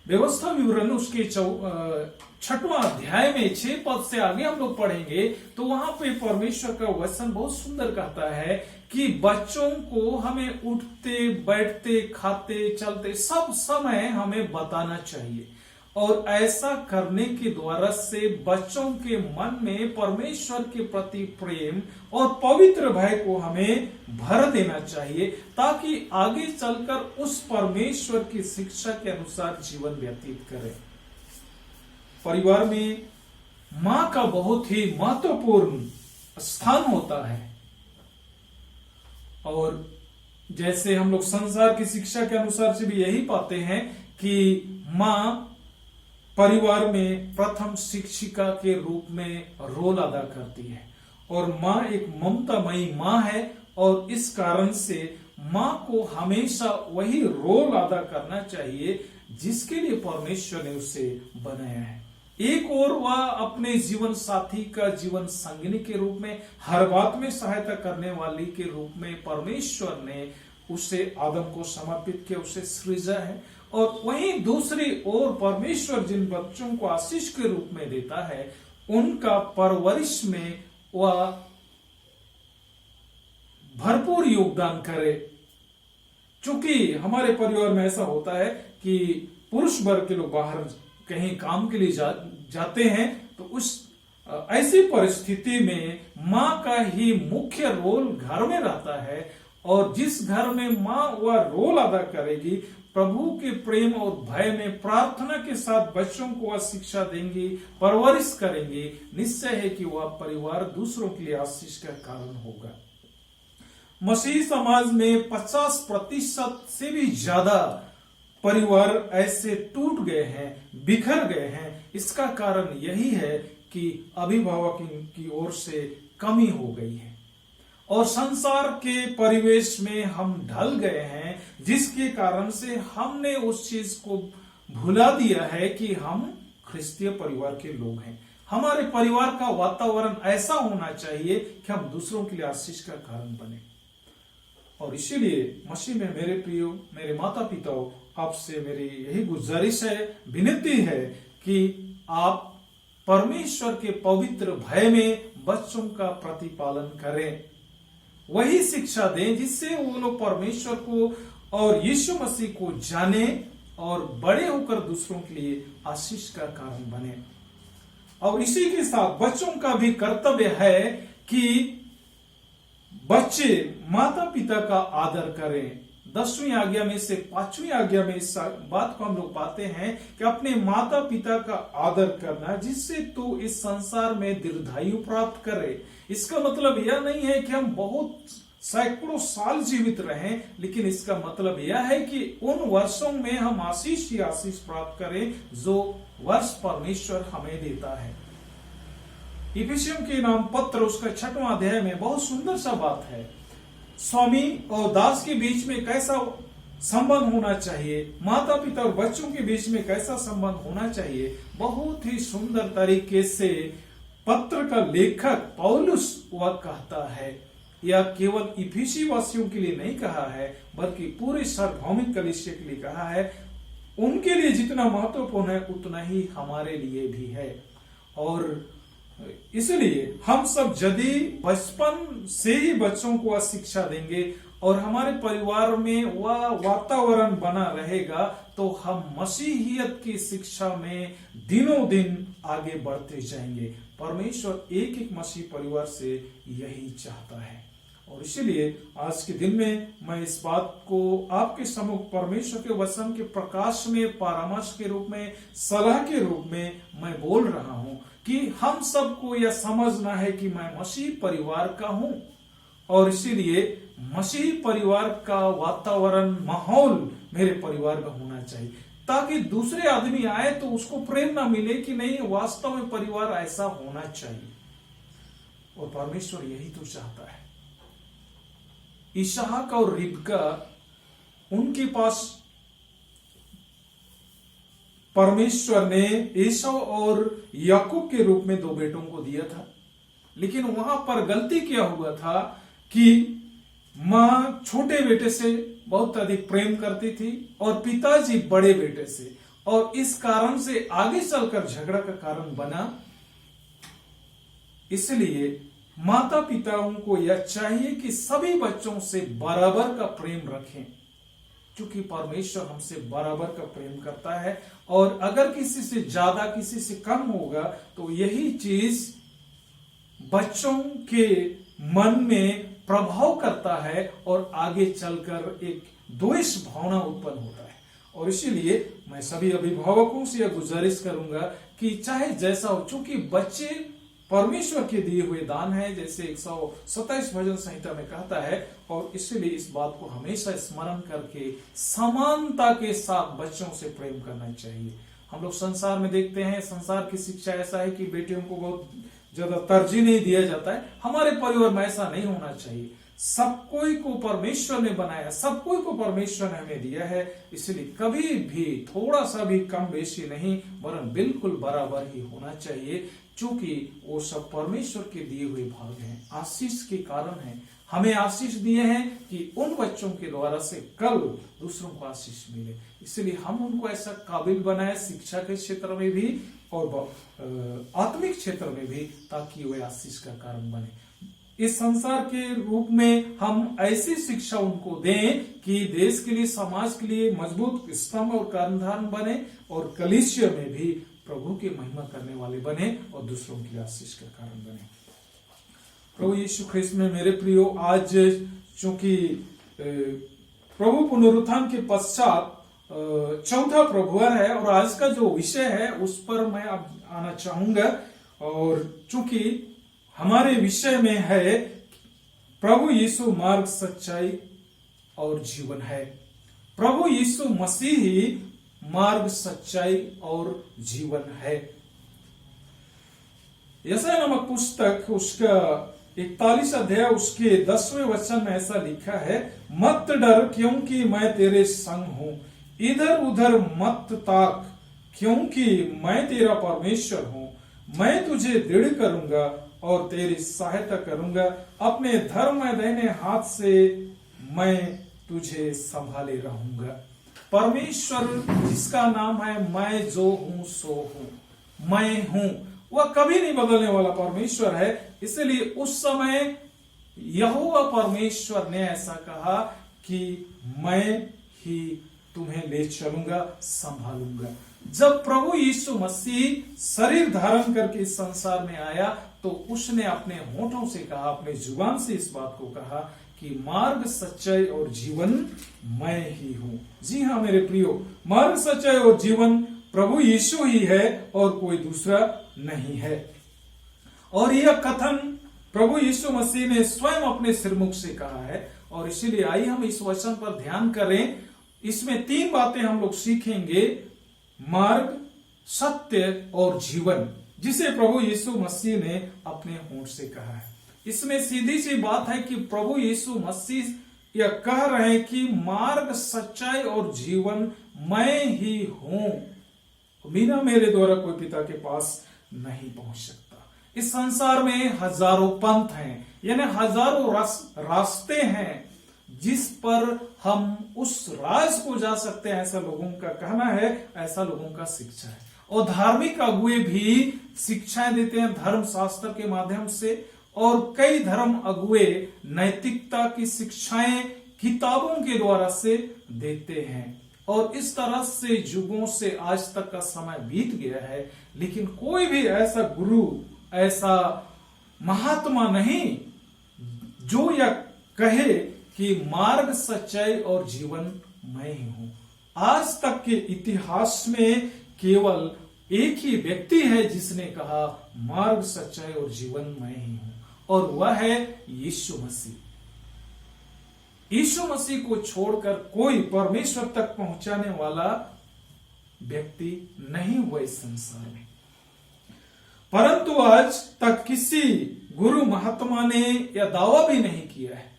व्यवस्था विवरण उसके 6वां अध्याय में 6 पद से आगे हम लोग पढ़ेंगे तो वहां पे परमेश्वर का वचन बहुत सुंदर कहता है कि बच्चों को हमें उठते, बैठते, खाते, चलते सब समय हमें बताना चाहिए, और ऐसा करने के द्वारा से बच्चों के मन में परमेश्वर के प्रति प्रेम और पवित्र भय को हमें भर देना चाहिए, ताकि आगे चलकर उस परमेश्वर की शिक्षा के अनुसार जीवन व्यतीत करें। परिवार में मां का बहुत ही महत्वपूर्ण स्थान होता है, और जैसे हम लोग संसार की शिक्षा के अनुसार से भी यही पाते हैं कि मां परिवार में प्रथम शिक्षिका के रूप में रोल अदा करती है, और मां एक ममतामयी मां है, और इस कारण से मां को हमेशा वही रोल अदा करना चाहिए जिसके लिए परमेश्वर ने उसे बनाया है। एक और वह अपने जीवन साथी का जीवन संगिनी के रूप में, हर बात में सहायता करने वाली के रूप में परमेश्वर ने उसे आदम को समर्पित किया, उसे सृजा है। और वहीं दूसरी ओर परमेश्वर जिन बच्चों को आशीष के रूप में देता है, उनका परवरिश में वह भरपूर योगदान करे। चूंकि हमारे परिवार में ऐसा होता है कि पुरुष वर्ग के लोग बाहर कहीं काम के लिए जाते हैं, तो उस ऐसी परिस्थिति में मां का ही मुख्य रोल घर में रहता है, और जिस घर में मां वह रोल अदा करेगी, प्रभु के प्रेम और भय में प्रार्थना के साथ बच्चों को वह शिक्षा देंगी, परवरिश करेंगी, निश्चय है कि वह परिवार दूसरों के लिए आशीष का कारण होगा। मसीही समाज में 50% से भी ज्यादा परिवार ऐसे टूट गए हैं, बिखर गए हैं। इसका कारण यही है कि अभिभावक की ओर से कमी हो गई है और संसार के परिवेश में हम ढल गए हैं, जिसके कारण से हमने उस चीज को भुला दिया है कि हम ख्रिस्तीय परिवार के लोग हैं। हमारे परिवार का वातावरण ऐसा होना चाहिए कि हम दूसरों के लिए आशीष का कारण बने। और इसीलिए मसीह में मेरे प्रियो, मेरे माता पिताओं, आपसे मेरी यही गुजारिश है, विनती है कि आप परमेश्वर के पवित्र भय में बच्चों का प्रतिपालन करें, वही शिक्षा दें जिससे वो लोग परमेश्वर को और यीशु मसीह को जाने और बड़े होकर दूसरों के लिए आशीष का कारण बने। और इसी के साथ बच्चों का भी कर्तव्य है कि बच्चे माता पिता का आदर करें। 10वीं आज्ञा में से 5वीं आज्ञा में इस बात को हम लोग पाते हैं कि अपने माता पिता का आदर करना, जिससे तो इस संसार में दीर्घायु प्राप्त करे। इसका मतलब यह नहीं है कि हम बहुत सैकड़ों साल जीवित रहें, लेकिन इसका मतलब यह है कि उन वर्षों में हम आशीष ही आशीष प्राप्त करें जो वर्ष परमेश्वर हमें देता है। इफिसियों के नाम पत्र उसका 6वां अध्याय में बहुत सुंदर सा बात है। स्वामी और दास के बीच में कैसा संबंध होना चाहिए, माता पिता और बच्चों के बीच में कैसा संबंध होना चाहिए, बहुत ही सुंदर तरीके से पत्र का लेखक पौलुस वह कहता है। यह केवल इफिसी वासियों के लिए नहीं कहा है, बल्कि पूरे सार्वभौमिक कलीसिया के लिए कहा है। उनके लिए जितना महत्वपूर्ण है उतना ही हमारे लिए भी है। और इसलिए हम सब यदि बचपन से ही बच्चों को शिक्षा देंगे और हमारे परिवार में वह वातावरण बना रहेगा, तो हम मसीहियत की शिक्षा में दिनों दिन आगे बढ़ते जाएंगे। परमेश्वर एक एक मसीह परिवार से यही चाहता है। और इसीलिए आज के दिन में मैं इस बात को आपके सम्मुख परमेश्वर के वचन के प्रकाश में परामर्श के रूप में, सलाह के रूप में मैं बोल रहा हूं कि हम सबको यह समझना है कि मैं मसीह परिवार का हूं, और इसीलिए मसीह परिवार का वातावरण, माहौल मेरे परिवार में होना चाहिए, ताकि दूसरे आदमी आए तो उसको प्रेरणा मिले कि नहीं, वास्तव में परिवार ऐसा होना चाहिए। और परमेश्वर यही तो चाहता है। इसहाक और रिबका, उनके पास परमेश्वर ने एसाव और याकूब के रूप में 2 बेटों को दिया था, लेकिन वहां पर गलती क्या हुआ था कि मां छोटे बेटे से बहुत अधिक प्रेम करती थी और पिताजी बड़े बेटे से, और इस कारण से आगे चलकर झगड़ा का कारण बना। इसलिए माता पिताओं को यह चाहिए कि सभी बच्चों से बराबर का प्रेम रखें, क्योंकि परमेश्वर हमसे बराबर का प्रेम करता है। और अगर किसी से ज्यादा, किसी से कम होगा, तो यही चीज बच्चों के मन में प्रभाव करता है और आगे चलकर एक द्वेष भावना उत्पन्न होता है। और इसीलिए मैं सभी अभिभावकों से यह गुजारिश करूंगा कि चाहे जैसा हो, चूंकि बच्चे परमेश्वर के दिए हुए दान है, जैसे 127 भजन संहिता में कहता है। और इसलिए इस बात को हमेशा स्मरण करके समानता के साथ बच्चों से प्रेम करना चाहिए। हम लोग संसार में देखते हैं, संसार की शिक्षा ऐसा है कि बेटियों को बहुत ज्यादा तरजीह नहीं दिया जाता है। हमारे परिवार में ऐसा नहीं होना चाहिए। सब कोई को परमेश्वर ने बनाया, सब कोई को परमेश्वर ने हमें दिया है, इसलिए कभी भी थोड़ा सा भी कम बेशी नहीं, वरन बिल्कुल बराबर ही होना चाहिए, क्योंकि वो सब परमेश्वर के दिए हुए भाग हैं, आशीष के कारण हैं। हमें आशीष दिए हैं कि उन बच्चों के द्वारा से कल दूसरों को आशीष मिले। इसलिए हम उनको ऐसा काबिल बनाए, शिक्षा के क्षेत्र में भी और आत्मिक क्षेत्र में भी, ताकि वे आशीष का कारण बने। इस संसार के रूप में हम ऐसी शिक्षा उनको दें कि देश के लिए, समाज के लिए मजबूत स्तंभ और कर्णधार बने, और कलीसिया में भी प्रभु की महिमा करने वाले बने और दूसरों के लिए आशीष का कारण बने। प्रभु यीशु ख्रिस्त में मेरे प्रियो, आज चूंकि प्रभु पुनरुत्थान के पश्चात चौथा प्रभुवार है, और आज का जो विषय है उस पर मैं अब आना चाहूंगा। और चूंकि हमारे विषय में है प्रभु यीशु मार्ग, सच्चाई और जीवन है। प्रभु यीशु मसीह ही मार्ग, सच्चाई और जीवन है। यशायाह नामक पुस्तक उसका 41 अध्याय उसके 10वें वचन में ऐसा लिखा है, मत डर क्योंकि मैं तेरे संग हूं, इधर उधर मत ताक क्योंकि मैं तेरा परमेश्वर हूं, मैं तुझे दृढ़ करूंगा और तेरी सहायता करूंगा, अपने धर्म में दाहिने हाथ से मैं तुझे संभाले रहूंगा। परमेश्वर जिसका नाम है मैं जो हूं सो हूं, मैं हूं, वह कभी नहीं बदलने वाला परमेश्वर है। इसलिए उस समय यहोवा परमेश्वर ने ऐसा कहा कि मैं ही तुम्हें ले चलूंगा, संभालूंगा। जब प्रभु यीशु मसीह शरीर धारण करके इस संसार में आया तो उसने अपने होठों से कहा, अपने जुबान से इस बात को कहा कि मार्ग, सच्चाई और जीवन मैं ही हूं। जी हाँ मेरे प्रियो, मार्ग, सच्चाई और जीवन प्रभु यीशु ही है और कोई दूसरा नहीं है। और यह कथन प्रभु यीशु मसीह ने स्वयं अपने सिरमुख से कहा है। और इसीलिए आइए हम इस वचन पर ध्यान करें। इसमें 3 बातें हम लोग सीखेंगे, मार्ग, सत्य और जीवन, जिसे प्रभु यीशु मसीह ने अपने होंठ से कहा है। इसमें सीधी सी बात है कि प्रभु यीशु मसीह यह कह रहे हैं कि मार्ग, सच्चाई और जीवन मैं ही हूं, बिना मेरे द्वारा कोई पिता के पास नहीं पहुंच सकता। इस संसार में हजारों पंथ हैं, यानी हजारों रास्ते हैं जिस पर हम उस राज को जा सकते हैं, ऐसा लोगों का कहना है, ऐसा लोगों का शिक्षा है। और धार्मिक अगुए भी शिक्षाएं देते हैं धर्म शास्त्र के माध्यम से, और कई धर्म अगुए नैतिकता की शिक्षाएं किताबों के द्वारा से देते हैं। और इस तरह से युगों से आज तक का समय बीत गया है, लेकिन कोई भी ऐसा गुरु, ऐसा महात्मा नहीं जो यह कहे कि मार्ग, सच्चाई और जीवन मैं ही हूं। आज तक के इतिहास में केवल एक ही व्यक्ति है जिसने कहा मार्ग, सच्चाई और जीवन मैं ही हूं, और वह है यीशु मसीह। यीशु मसीह को छोड़कर कोई परमेश्वर तक पहुंचाने वाला व्यक्ति नहीं हुआ इस संसार में। परंतु आज तक किसी गुरु महात्मा ने यह दावा भी नहीं किया है,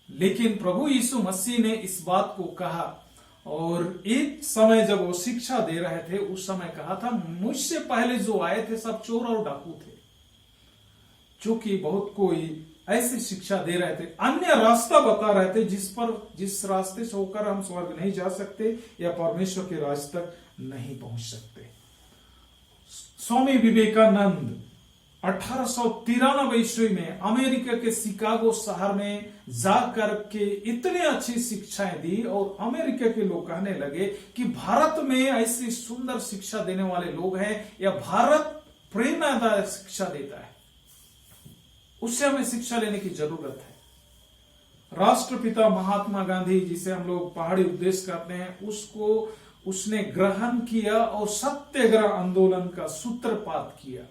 लेकिन प्रभु यीशु मसीह ने इस बात को कहा। और एक समय जब वो शिक्षा दे रहे थे, उस समय कहा था, मुझसे पहले जो आए थे सब चोर और डाकू थे। चूंकि बहुत कोई ऐसी शिक्षा दे रहे थे, अन्य रास्ता बता रहे थे जिस रास्ते से होकर हम स्वर्ग नहीं जा सकते या परमेश्वर के राज तक नहीं पहुंच सकते। स्वामी विवेकानंद 1893 ईस्वी में अमेरिका के शिकागो शहर में जाकर के इतनी अच्छी शिक्षाएं दी, और अमेरिका के लोग कहने लगे कि भारत में ऐसी सुंदर शिक्षा देने वाले लोग हैं, या भारत प्रेरणादायक शिक्षा देता है, उससे हमें शिक्षा लेने की जरूरत है। राष्ट्रपिता महात्मा गांधी, जिसे हम लोग पहाड़ी उपदेश कहते हैं, उसने ग्रहण किया और सत्याग्रह आंदोलन का सूत्रपात किया,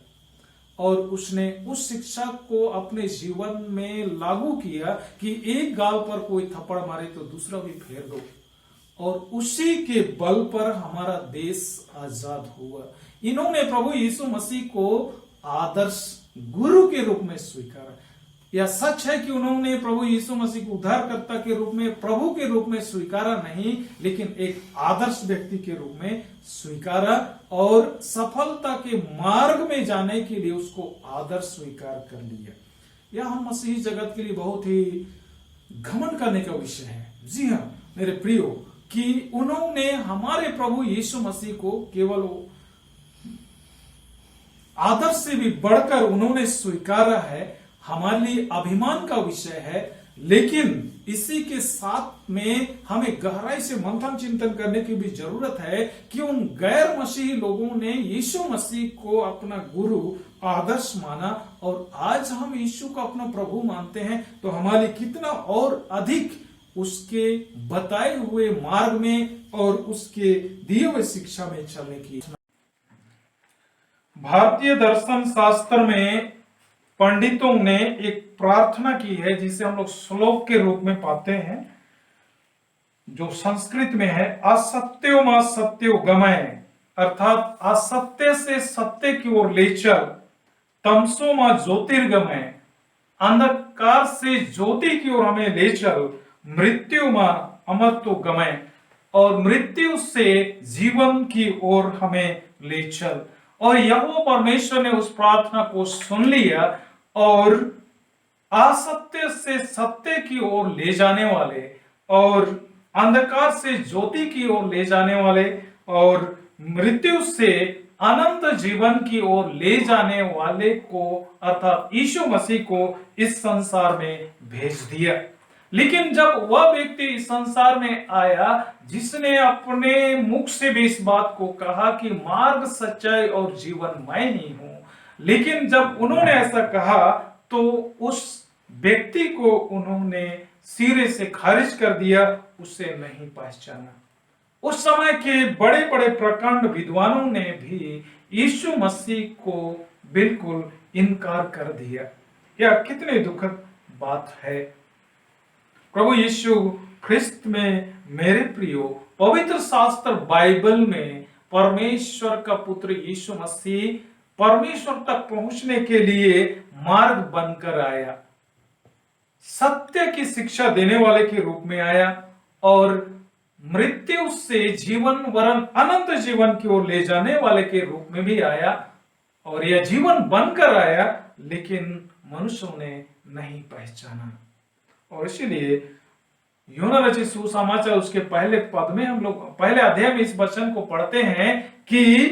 और उसने उस शिक्षा को अपने जीवन में लागू किया कि एक गाल पर कोई थप्पड़ मारे तो दूसरा भी फेर दो, और उसी के बल पर हमारा देश आजाद हुआ। इन्होंने प्रभु यीशु मसीह को आदर्श गुरु के रूप में स्वीकारा। यह सच है कि उन्होंने प्रभु यीशु मसीह को उद्धारकर्ता के रूप में, प्रभु के रूप में स्वीकारा नहीं, लेकिन एक आदर्श व्यक्ति के रूप में स्वीकारा, और सफलता के मार्ग में जाने के लिए उसको आदर्श स्वीकार कर लिया। यह हम मसीही जगत के लिए बहुत ही घमंड करने का विषय है। जी हाँ मेरे प्रियो, कि उन्होंने हमारे प्रभु यीशु मसीह को केवल आदर्श से भी बढ़कर उन्होंने स्वीकारा है, हमारे लिए अभिमान का विषय है। लेकिन इसी के साथ में हमें गहराई से मंथन चिंतन करने की भी जरूरत है कि उन गैर मसीही लोगों ने यीशु मसीह को अपना गुरु, आदर्श माना, और आज हम यीशु को अपना प्रभु मानते हैं, तो हमारे लिए कितना और अधिक उसके बताए हुए मार्ग में और उसके दिए हुए शिक्षा में चलने की। भारतीय दर्शन शास्त्र में पंडितों ने एक प्रार्थना की है, जिसे हम लोग श्लोक के रूप में पाते हैं, जो संस्कृत में है, असत्यो मा सत्यो गमय, अर्थात असत्य से सत्य की ओर ले चल, तमसोमा ज्योतिर्गमय, अंधकार से ज्योति की ओर हमें ले चल, मृत्यु में अमरत्व गमय, और मृत्यु से जीवन की ओर हमें ले चल। और यहोवा परमेश्वर ने उस प्रार्थना को सुन लिया और असत्य से सत्य की ओर ले जाने वाले, और अंधकार से ज्योति की ओर ले जाने वाले, और मृत्यु से अनंत जीवन की ओर ले जाने वाले को अर्थात यीशु मसीह को इस संसार में भेज दिया। लेकिन जब वह व्यक्ति इस संसार में आया जिसने अपने मुख से भी इस बात को कहा कि मार्ग, सच्चाई और जीवन मैं ही हूं, लेकिन जब उन्होंने ऐसा कहा तो उस व्यक्ति को उन्होंने सिरे से खारिज कर दिया, उसे नहीं पहचाना। उस समय के बड़े बड़े प्रकांड विद्वानों ने भी यीशु मसीह को बिल्कुल इनकार कर दिया। यह कितनी दुखद बात है। प्रभु यीशु ख्रिस्त में मेरे प्रियो, पवित्र शास्त्र बाइबल में परमेश्वर का पुत्र यीशु मसीह परमेश्वर तक पहुंचने के लिए मार्ग बनकर आया, सत्य की शिक्षा देने वाले के रूप में आया, और मृत्यु से जीवन वरन अनंत जीवन की ओर ले जाने वाले के रूप में भी आया, और यह जीवन बनकर आया, लेकिन मनुष्यों ने नहीं पहचाना। और इसीलिए यूहन्ना रचित सुसमाचार उसके पहले पद में हम लोग पहले अध्याय में इस वचन को पढ़ते हैं कि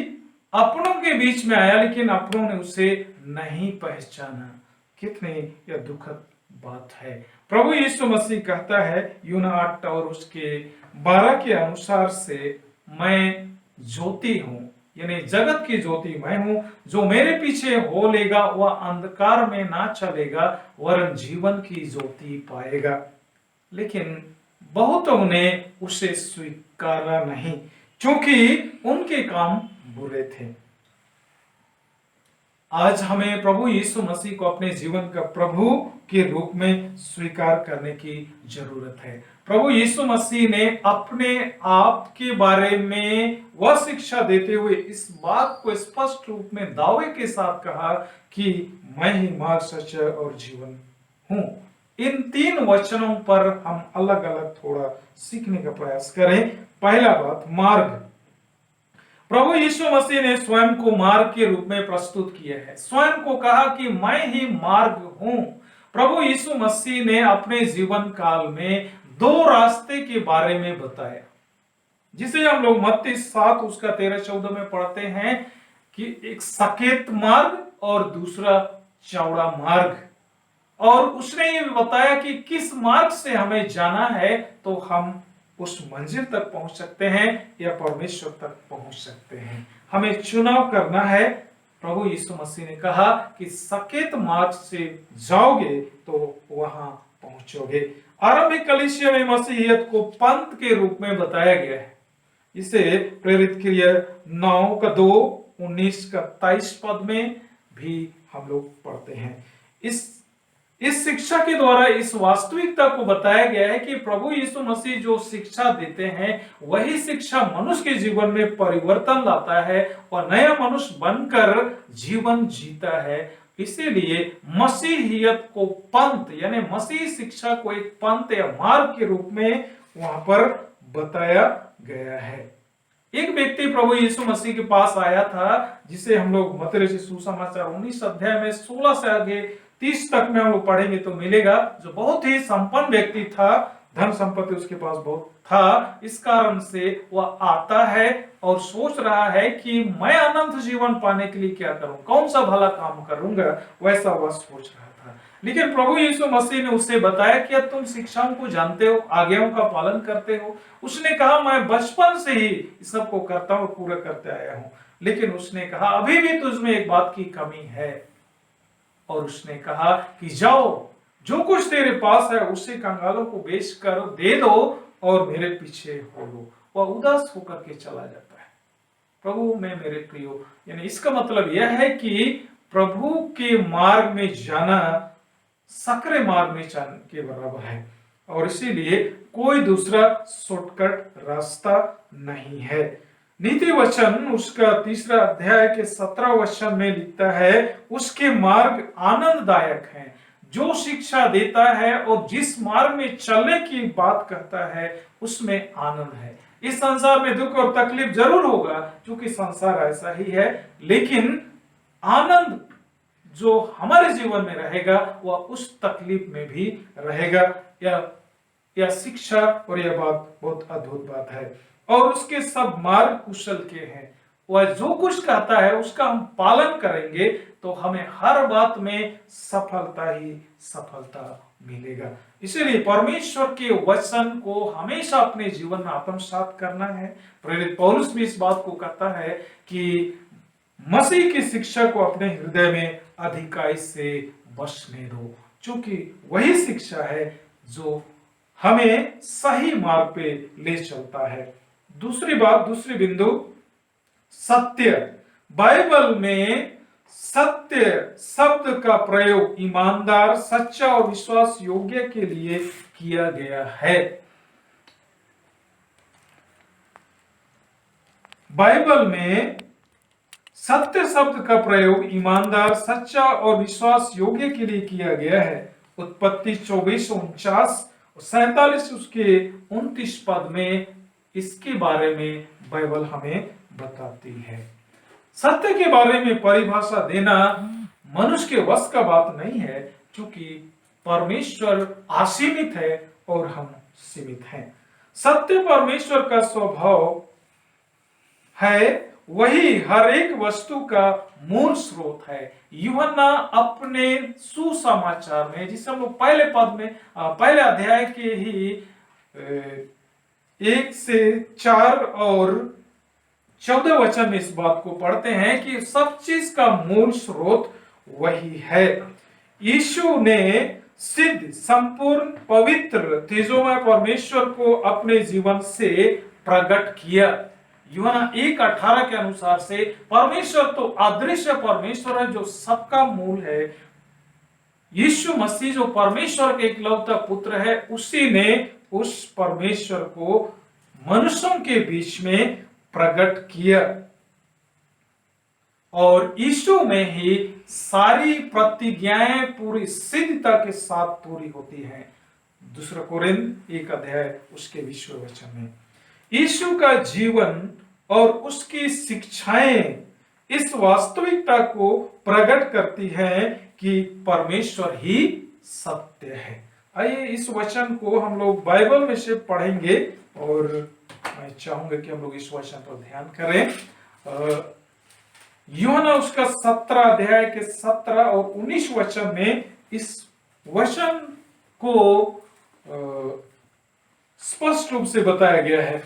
अपनों के बीच में आया, लेकिन अपनों ने उसे नहीं पहचाना। कितनी यह दुखद बात है। प्रभु यीशु मसीह कहता है यूहन्ना 8 और उसके 12 के अनुसार से, मैं ज्योति हूं, यानी जगत की ज्योति मैं हूं, जो मेरे पीछे हो लेगा वह अंधकार में ना चलेगा वरन जीवन की ज्योति पाएगा। लेकिन बहुतों ने उसे स्वीकारा नहीं, क्योंकि उनके काम बुरे थे। आज हमें प्रभु यीशु मसीह को अपने जीवन का प्रभु के रूप में स्वीकार करने की जरूरत है। प्रभु यीशु मसीह ने अपने आप के बारे में वह शिक्षा देते हुए इस बात को स्पष्ट रूप में दावे के साथ कहा कि मैं ही मार्ग, सच्चाई और जीवन हूं। इन 3 वचनों पर हम अलग अलग थोड़ा सीखने का प्रयास करें। पहला बात, मार्ग। प्रभु यीशु मसीह ने स्वयं को मार्ग के रूप में प्रस्तुत किया है। स्वयं को कहा कि मैं ही मार्ग हूं। प्रभु यीशु मसीह ने अपने जीवन काल में 2 रास्ते के बारे में बताया, जिसे हम लोग मत्ती 7 उसका 13-14 में पढ़ते हैं कि एक सकेत मार्ग और दूसरा चौड़ा मार्ग। और उसने ये बताया कि किस मार्ग से हमें जाना है तो हम उस मंजिल तक पहुंच सकते हैं या परमेश्वर तक पहुंच सकते हैं। हमें चुनाव करना है। प्रभु यीशु मसीह ने कहा कि सकेत मार्ग से जाओगे तो वहां पहुंचोगे। आरंभिक कलीसिया में मसीहियत को पंथ के रूप में बताया गया है। इसे प्रेरित क्रिया 9:2-19-23 पद में भी हम लोग पढ़ते हैं। इस शिक्षा के द्वारा इस वास्तविकता को बताया गया है कि प्रभु यीशु मसीह जो शिक्षा देते हैं वही शिक्षा मनुष्य के जीवन में परिवर्तन लाता है और नया मनुष्य बनकर जीवन जीता है। इसीलिए मसीहियत को पंथ यानी मसीह शिक्षा को एक पंथ या मार्ग के रूप में वहां पर बताया गया है। एक व्यक्ति प्रभु यीशु मसीह के पास आया था, जिसे हम लोग मत्ती रचित सुसमाचार 19 अध्याय में 16 से आगे 30 तक में हम लोग पढ़ेंगे तो मिलेगा, जो बहुत ही संपन्न व्यक्ति था, धन संपत्ति उसके पास बहुत था। इस कारण से वह आता है और सोच रहा है कि मैं अनंत जीवन पाने के लिए क्या करूं, कौन सा भला काम करूंगा, वैसा वह सोच रहा था। लेकिन प्रभु यीशु मसीह ने उसे बताया कि तुम शिक्षाओं को जानते हो, आज्ञाओं का पालन करते हो। उसने कहा मैं बचपन से ही सबको करता हूं, पूरा करते आया हूं। लेकिन उसने कहा अभी भी तुझमें एक बात की कमी है। और उसने कहा कि जाओ, जो कुछ तेरे पास है उसे कंगालों को बेच कर दे दो और मेरे पीछे हो लो। वह उदास होकर के चला जाता है। प्रभु में मेरे प्रियो, यानी इसका मतलब यह है कि प्रभु के मार्ग में जाना सकरे मार्ग में जाने के बराबर है और इसीलिए कोई दूसरा शॉर्टकट रास्ता नहीं है। नीति वचन उसका 3 अध्याय के 17 वचन में लिखता है, उसके मार्ग आनंददायक हैं। जो शिक्षा देता है और जिस मार्ग में चलने की बात कहता है उसमें आनंद है। इस संसार में दुख और तकलीफ जरूर होगा, क्योंकि संसार ऐसा ही है, लेकिन आनंद जो हमारे जीवन में रहेगा वह उस तकलीफ में भी रहेगा। यह शिक्षा और यह बात बहुत अद्भुत बात है। और उसके सब मार्ग कुशल के हैं। वह जो कुछ कहता है उसका हम पालन करेंगे तो हमें हर बात में सफलता ही सफलता मिलेगा। इसीलिए परमेश्वर के वचन को हमेशा अपने जीवन में आत्मसात करना है। प्रेरित पौलुस भी इस बात को कहता है कि मसीह की शिक्षा को अपने हृदय में अधिकाई से बसने दो, क्योंकि वही शिक्षा है जो हमें सही मार्ग पे ले चलता है। दूसरी बिंदु, सत्य। बाइबल में सत्य शब्द का प्रयोग ईमानदार, सच्चा और विश्वास योग्य के लिए किया गया है। बाइबल में सत्य शब्द का प्रयोग ईमानदार, सच्चा और विश्वास योग्य के लिए किया गया है। उत्पत्ति 24:49-47 उसके 29 पद में इसके बारे में बाइबल हमें बताती है। सत्य के बारे में परिभाषा देना मनुष्य के वश का बात नहीं है, क्योंकि परमेश्वर असीमित है और हम सीमित हैं। सत्य परमेश्वर का स्वभाव है, वही हर एक वस्तु का मूल स्रोत है। यूहन्ना अपने सुसमाचार में, जिसे हम लोग पहले अध्याय के ही 1 से 4 और 14 वचन में इस बात को पढ़ते हैं कि सब चीज का मूल स्रोत वही है। यीशु ने सिद्ध, संपूर्ण, पवित्र, तेजोमय परमेश्वर को अपने जीवन से प्रकट किया। यूहन्ना 1:18 के अनुसार से परमेश्वर तो अदृश्य परमेश्वर है जो सबका मूल है। यीशु मसीह जो परमेश्वर के इकलौता पुत्र है, उसी ने उस परमेश्वर को मनुष्यों के बीच में प्रकट किया और यीशु में ही सारी प्रतिज्ञाएं पूरी सिद्धता के साथ पूरी होती हैं। 2 कोरिन्थ 1 अध्याय उसके 20 वचन में यीशु का जीवन और उसकी शिक्षाएं इस वास्तविकता को प्रकट करती हैं कि परमेश्वर ही सत्य है। आइए इस वचन को हम लोग बाइबल में से पढ़ेंगे और मैं चाहूंगा कि हम लोग इस वचन पर ध्यान करें। यूहन्ना उसका 17 अध्याय के 17 और 19 वचन में इस वचन को स्पष्ट रूप से बताया गया है।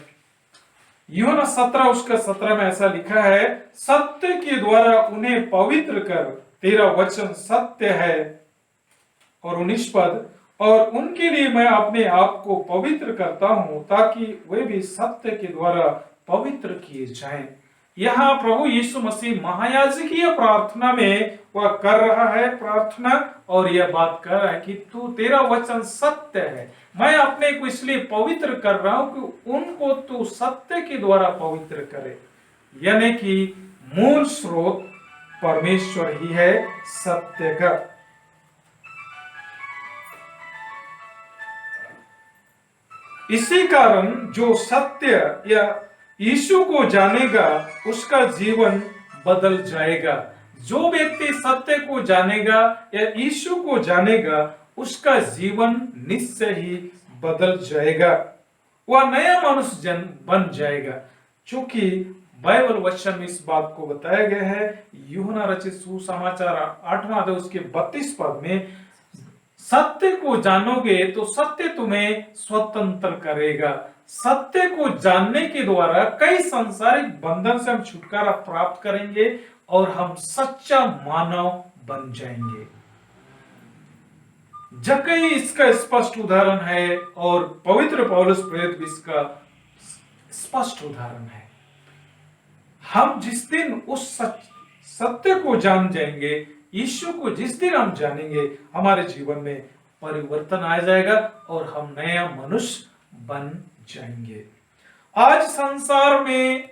यूहन्ना 17 उसका 17 में ऐसा लिखा है, सत्य के द्वारा उन्हें पवित्र कर, तेरा वचन सत्य है। और 19 पद, और उनके लिए मैं अपने आप को पवित्र करता हूं ताकि वे भी सत्य के द्वारा पवित्र किए जाएं। यहाँ प्रभु यीशु मसीह महायाजकीय प्रार्थना में वह कर रहा है प्रार्थना और यह बात कर रहा है कि तू, तेरा वचन सत्य है। मैं अपने को इसलिए पवित्र कर रहा हूं कि उनको तू सत्य के द्वारा पवित्र करे, यानी कि मूल स्रोत परमेश्वर ही है सत्य का। इसी कारण जो सत्य या यीशु को जानेगा उसका जीवन बदल जाएगा। जो व्यक्ति सत्य को जानेगा या यीशु को जानेगा उसका जीवन निश्चय ही बदल जाएगा, वह नया मनुष्य बन जाएगा। क्योंकि बाइबल वचन में इस बात को बताया गया है। यूहन्ना रचित सुसमाचार 8वां अध्याय उसके 32 पद में, सत्य को जानोगे तो सत्य तुम्हें स्वतंत्र करेगा। सत्य को जानने के द्वारा कई सांसारिक बंधन से हम छुटकारा प्राप्त करेंगे और हम सच्चा मानव बन जाएंगे। जक्कई इसका स्पष्ट उदाहरण है और पवित्र पौलुस प्रेरित भी इसका स्पष्ट उदाहरण है। हम जिस दिन उस सत्य को जान जाएंगे, यीशु को जिस दिन हम जानेंगे, हमारे जीवन में परिवर्तन आ जाएगा और हम नया मनुष्य बन जाएंगे। आज संसार में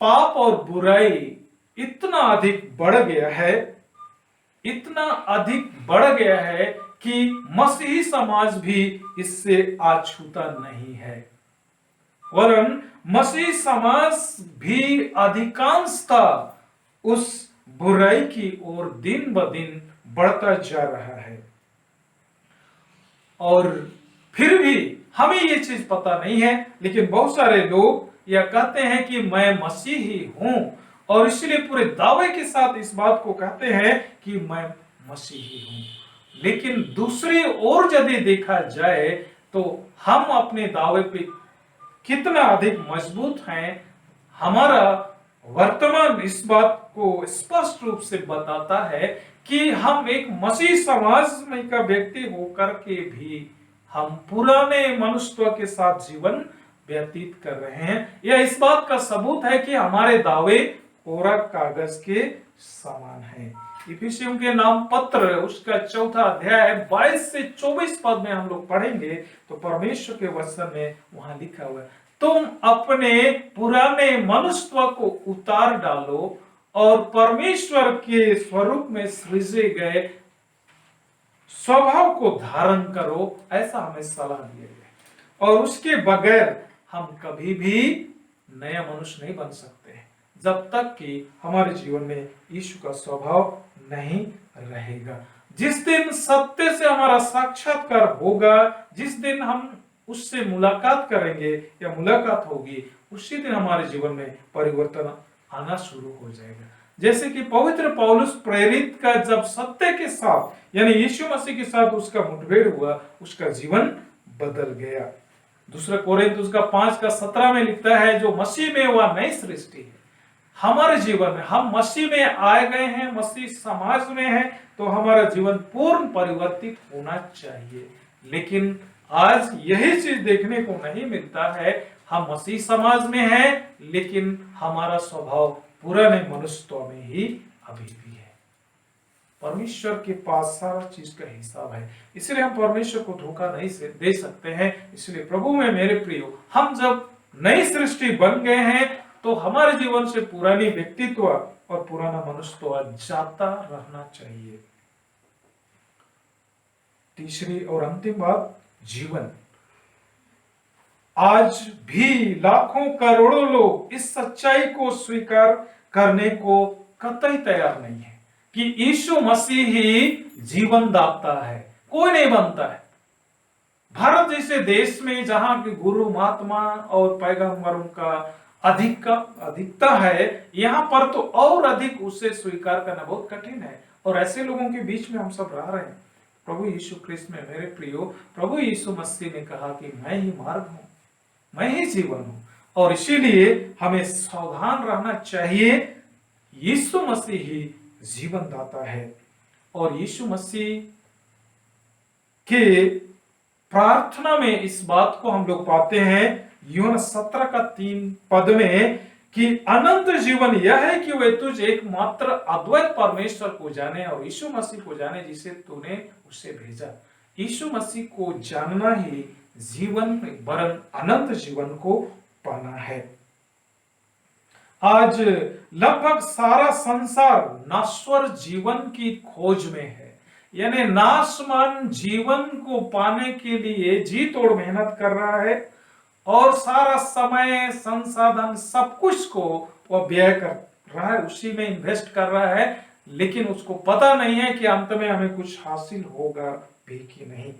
पाप और बुराई इतना अधिक बढ़ गया है, इतना अधिक बढ़ गया है कि मसीही समाज भी इससे अछूता नहीं है, वरन मसीही समाज भी अधिकांशतः उस बुराई की ओर दिन ब दिन बढ़ता जा रहा है। और फिर भी हमें ये चीज पता नहीं है, लेकिन बहुत सारे लोग यह कहते हैं कि मैं मसीही हूं, और इसलिए पूरे दावे के साथ इस बात को कहते हैं कि मैं मसीही हूं। लेकिन दूसरी ओर यदि देखा जाए तो हम अपने दावे पे कितना अधिक मजबूत हैं, हमारा वर्तमान इस बात को स्पष्ट रूप से बताता है कि हम एक मसीह समाज में का व्यक्ति होकर के भी हम पुराने मनुष्य के साथ जीवन व्यतीत कर रहे हैं। यह इस बात का सबूत है कि हमारे दावे कोरा कागज के समान है। इफिसियों के नाम पत्र उसका 4 अध्याय 22 से 24 पद में हम लोग पढ़ेंगे तो परमेश्वर के वचन में वहां लिखा हुआ है, तुम अपने पुराने मनुष्य को उतार डालो और परमेश्वर के स्वरूप में सृजे गए स्वभाव को धारण करो, ऐसा हमें सलाह दिया गया। और उसके बगैर हम कभी भी नया मनुष्य नहीं बन सकते हैं, जब तक कि हमारे जीवन में यीशु का स्वभाव नहीं रहेगा। जिस दिन सत्य से हमारा साक्षात्कार होगा, जिस दिन हम उससे मुलाकात करेंगे या मुलाकात होगी, उसी दिन हमारे जीवन में परिवर्तन आना शुरू हो जाएगा। जैसे कि पवित्र पौलुस प्रेरित का जब सत्य के साथ यानी यीशु मसीह के साथ उसका मुठभेड़ हुआ, उसका जीवन बदल गया। दूसरा कोरिन्थियों का 5:17 में लिखता है, जो मसीह में वह नई सृष्टि है। हमारे जीवन में हम मसीह में आए गए हैं, मसीह समाज में हैं, तो हमारा जीवन पूर्ण परिवर्तित होना चाहिए। लेकिन आज यही चीज देखने को नहीं मिलता है। हम मसीह समाज में हैं, लेकिन हमारा स्वभाव पुराने मनुष्यत्व में ही अभी भी है। परमेश्वर के पास सारा चीज का हिसाब है, इसलिए हम परमेश्वर को धोखा नहीं दे सकते हैं। इसलिए प्रभु में मेरे प्रियो, हम जब नई सृष्टि बन गए हैं तो हमारे जीवन से पुरानी व्यक्तित्व और पुराना मनुष्यत्व जाता रहना चाहिए। तीसरी और अंतिम बात, जीवन। आज भी लाखों करोड़ों लोग इस सच्चाई को स्वीकार करने को कतई तैयार नहीं है कि यीशु मसीह ही जीवन दाता है, कोई नहीं बनता है। भारत जैसे देश में जहां की गुरु महात्मा और पैगंबरों का अधिकता है, यहां पर तो और अधिक उसे स्वीकार करना बहुत कठिन है। और ऐसे लोगों के बीच में हम सब रह रहे हैं। प्रभु यीशु ख्रिस्त में मेरे प्रियो, प्रभु यीशु मसीह ने कहा कि मैं ही मार्ग हूं, मैं ही जीवन हूं, और इसीलिए हमें सावधान रहना चाहिए। यीशु मसीह ही जीवन दाता है। और यीशु मसीह के प्रार्थना में इस बात को हम लोग पाते हैं यूहन्ना 17:3 पद में कि अनंत जीवन यह है कि वे तुझ एकमात्र अद्वैत परमेश्वर को जाने और यीशु मसीह को जाने जिसे तूने उसे भेजा। यीशु मसीह को जानना ही जीवन वरन अनंत जीवन को पाना है। आज लगभग सारा संसार नश्वर जीवन की खोज में है, यानी नाशमान जीवन को पाने के लिए जी तोड़ मेहनत कर रहा है और सारा समय संसाधन सब कुछ को वह व्यय कर रहा है, उसी में इन्वेस्ट कर रहा है। लेकिन उसको पता नहीं है कि अंत में हमें कुछ हासिल होगा भी कि नहीं।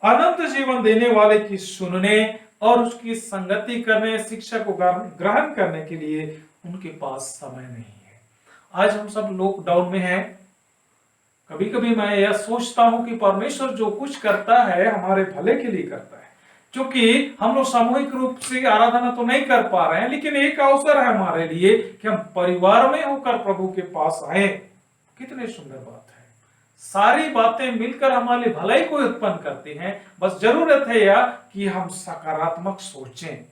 अनंत जीवन देने वाले की सुनने और उसकी संगति करने, शिक्षा को ग्रहण करने के लिए उनके पास समय नहीं है। आज हम सब लॉकडाउन में हैं। कभी कभी मैं यह सोचता हूं कि परमेश्वर जो कुछ करता है हमारे भले के लिए करता है, क्योंकि हम लोग सामूहिक रूप से आराधना तो नहीं कर पा रहे हैं, लेकिन एक अवसर है हमारे लिए कि हम परिवार में होकर प्रभु के पास आए। कितनी सुंदर बात है। सारी बातें मिलकर हमारे लिए भलाई को उत्पन्न करती हैं। बस जरूरत है यह कि हम सकारात्मक सोचें।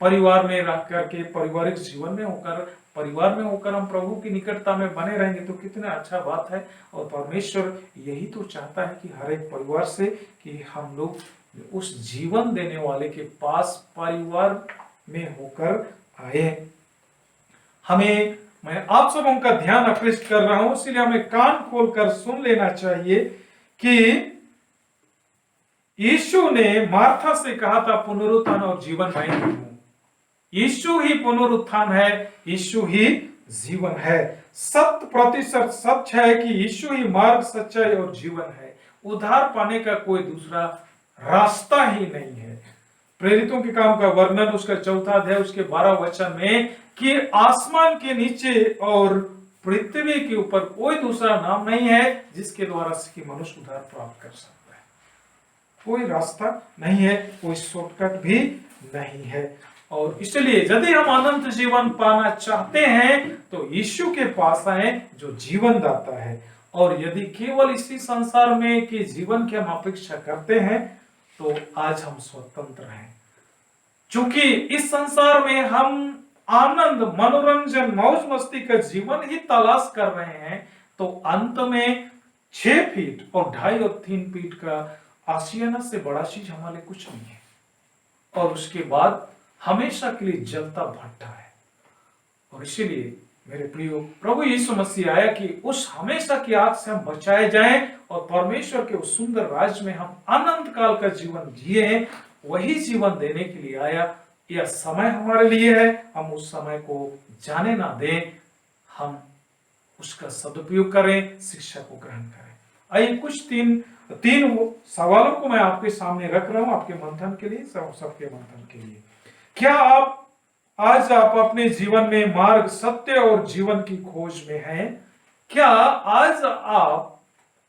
परिवार में रह करके, पारिवारिक जीवन में होकर, परिवार में होकर हम प्रभु की निकटता में बने रहेंगे तो कितना अच्छा बात है। और परमेश्वर यही तो चाहता है कि हर एक परिवार से कि हम लोग उस जीवन देने वाले के पास परिवार में होकर आए। हमें, मैं आप सबों का ध्यान आकृष्ट कर रहा हूं, इसलिए हमें कान खोलकर सुन लेना चाहिए कि यीशु ने मार्था से कहा था पुनरुत्थान और जीवन मैं ही हूं। यीशु ही पुनरुत्थान है, यीशु ही जीवन है। 100% सच है कि यीशु ही मार्ग, सच्चाई और जीवन है। उद्धार पाने का कोई दूसरा रास्ता ही नहीं है। प्रेरितों के काम का वर्णन उसका 4 अध्याय उसके 12 वचन में कि आसमान के नीचे और पृथ्वी के ऊपर कोई दूसरा नाम नहीं है जिसके द्वारा कि मनुष्य उद्धार प्राप्त कर सकता है। कोई रास्ता नहीं है, कोई शॉर्टकट भी नहीं है। और इसलिए यदि हम अनंत जीवन पाना चाहते हैं तो यीशु के पास आए जो जीवन दाता है। और यदि केवल इसी संसार में के जीवन की हम अपेक्षा करते हैं तो आज हम स्वतंत्र हैं। क्योंकि इस संसार में हम आनंद, मनोरंजन, मौज मस्ती का जीवन ही तलाश कर रहे हैं तो अंत में 6 फीट और 2.5 और 3 फीट का आशियाना से बड़ा चीज हमारे कुछ नहीं है। और उसके बाद हमेशा के लिए जलता भट्टा है। और इसीलिए मेरे प्रियो, प्रभु यीशु मसीह आया कि उस हमेशा की आग से हम बचाए जाएं और परमेश्वर के उस सुंदर राज्य में हम अनंत काल का जीवन जिए हैं। वही जीवन देने के लिए आया। यह समय हमारे लिए है, हम उस समय को जाने ना दें, हम उसका सदुपयोग करें, शिक्षा को ग्रहण करें। आइए कुछ तीन सवालों को मैं आपके सामने रख रहा हूं, आपके मंथन के लिए, सबके मंथन के लिए। क्या आज आप अपने जीवन में मार्ग, सत्य और जीवन की खोज में हैं? क्या आज आप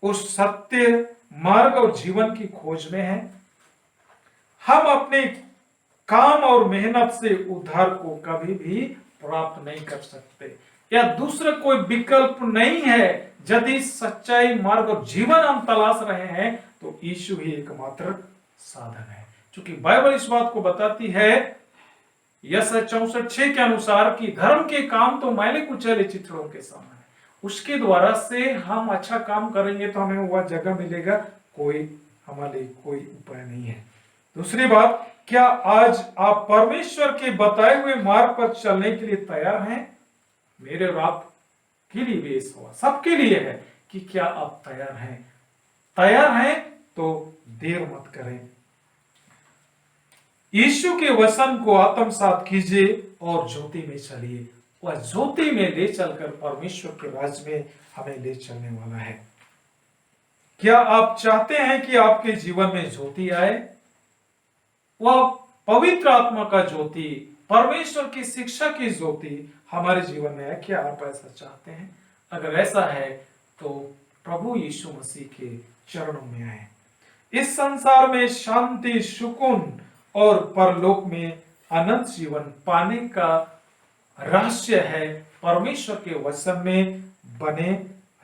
उस सत्य, मार्ग और जीवन की खोज में हैं? हम अपने काम और मेहनत से उद्धार को कभी भी प्राप्त नहीं कर सकते, या दूसरा कोई विकल्प नहीं है। यदि सच्चाई, मार्ग और जीवन हम तलाश रहे हैं तो यीशु ही एकमात्र साधन है। क्योंकि बाइबल इस बात को बताती है, यशायाह 64:6 के अनुसार कि धर्म के काम तो मैले कुचैले चिथड़ों के समान है। उसके द्वारा से हम अच्छा काम करेंगे तो हमें वह जगह मिलेगा, कोई हमारे कोई उपाय नहीं है। दूसरी बात, क्या आज आप परमेश्वर के बताए हुए मार्ग पर चलने के लिए तैयार हैं? मेरे और आप के लिए भी इस सवाल सबके लिए है कि क्या आप तैयार हैं? तैयार हैं तो देर मत करें। यीशु के वचन को आत्मसात कीजिए और ज्योति में चलिए। वह ज्योति में ले चलकर परमेश्वर के राज्य में हमें ले चलने वाला है। क्या आप चाहते हैं कि आपके जीवन में ज्योति आए? वह पवित्र आत्मा का ज्योति, परमेश्वर की शिक्षा की ज्योति हमारे जीवन में है। क्या आप ऐसा चाहते हैं? अगर ऐसा है तो प्रभु यीशु मसीह के चरणों में आए। इस संसार में शांति, सुकून और परलोक में अनंत जीवन पाने का रहस्य है परमेश्वर के वचन में बने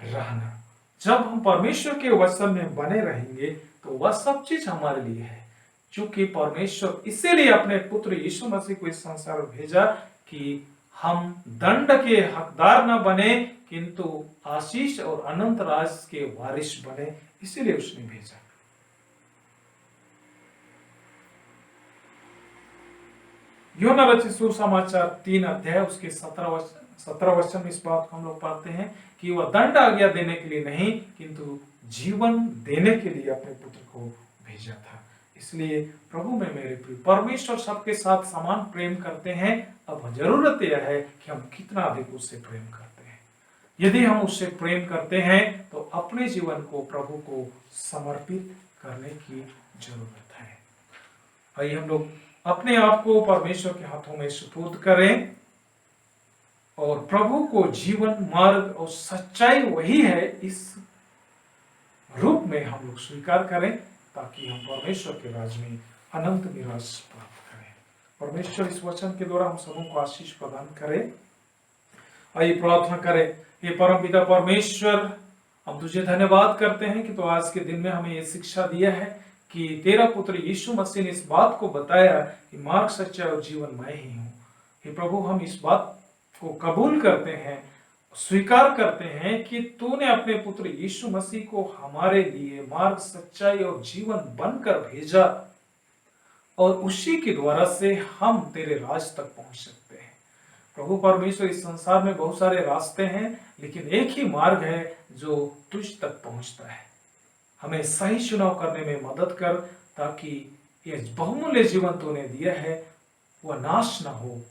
रहना। जब हम परमेश्वर के वचन में बने रहेंगे तो वह सब चीज हमारे लिए है। क्योंकि परमेश्वर इसीलिए अपने पुत्र यीशु मसीह को इस संसार में भेजा कि हम दंड के हकदार न बने किंतु आशीष और अनंत राज के वारिस बने, इसीलिए उसने भेजा। यूहन्ना रचित सुसमाचार 3 अध्याय उसके 17 वचन में इस बात को हम लोग पढ़ते हैं कि वह दंड आज्ञा देने के लिए नहीं किंतु जीवन देने के लिए अपने पुत्र को भेजा था। इसलिए प्रभु में मेरे प्रिय, परमेश्वर सबके साथ समान प्रेम करते हैं। अब जरूरत यह है कि हम कितना अधिक उससे प्रेम करते हैं। यदि हम उससे प्रेम करते हैं तो अपने जीवन को प्रभु को समर्पित करने की जरूरत है। आइए हम लोग अपने आप को परमेश्वर के हाथों में सुपुर्द करें और प्रभु को जीवन, मार्ग और सच्चाई वही है, इस रूप में हम लोग स्वीकार करें ताकि हम परमेश्वर के राज्य में अनंत निवास प्राप्त करें। परमेश्वर इस वचन के द्वारा हम सबों को आशीष प्रदान करे। आइए प्रार्थना करें। ये परमपिता परमेश्वर, हम तुझे धन्यवाद करते हैं कि तो आज के दिन में हमें ये शिक्षा दिया है कि तेरा पुत्र यीशु मसीह ने इस बात को बताया कि मार्ग, सच्चाई और जीवन मैं ही हूं। हे प्रभु, हम इस बात को कबूल करते हैं, स्वीकार करते हैं कि तूने अपने पुत्र यीशु मसीह को हमारे लिए मार्ग, सच्चाई और जीवन बनकर भेजा और उसी के द्वारा से हम तेरे राज तक पहुंच सकते हैं। प्रभु परमेश्वर, इस संसार में बहुत सारे रास्ते हैं, लेकिन एक ही मार्ग है जो तुझ तक पहुंचता है। हमें सही चुनाव करने में मदद कर, ताकि ये बहुमूल्य जीवन तूने दिया है वह नाश ना हो,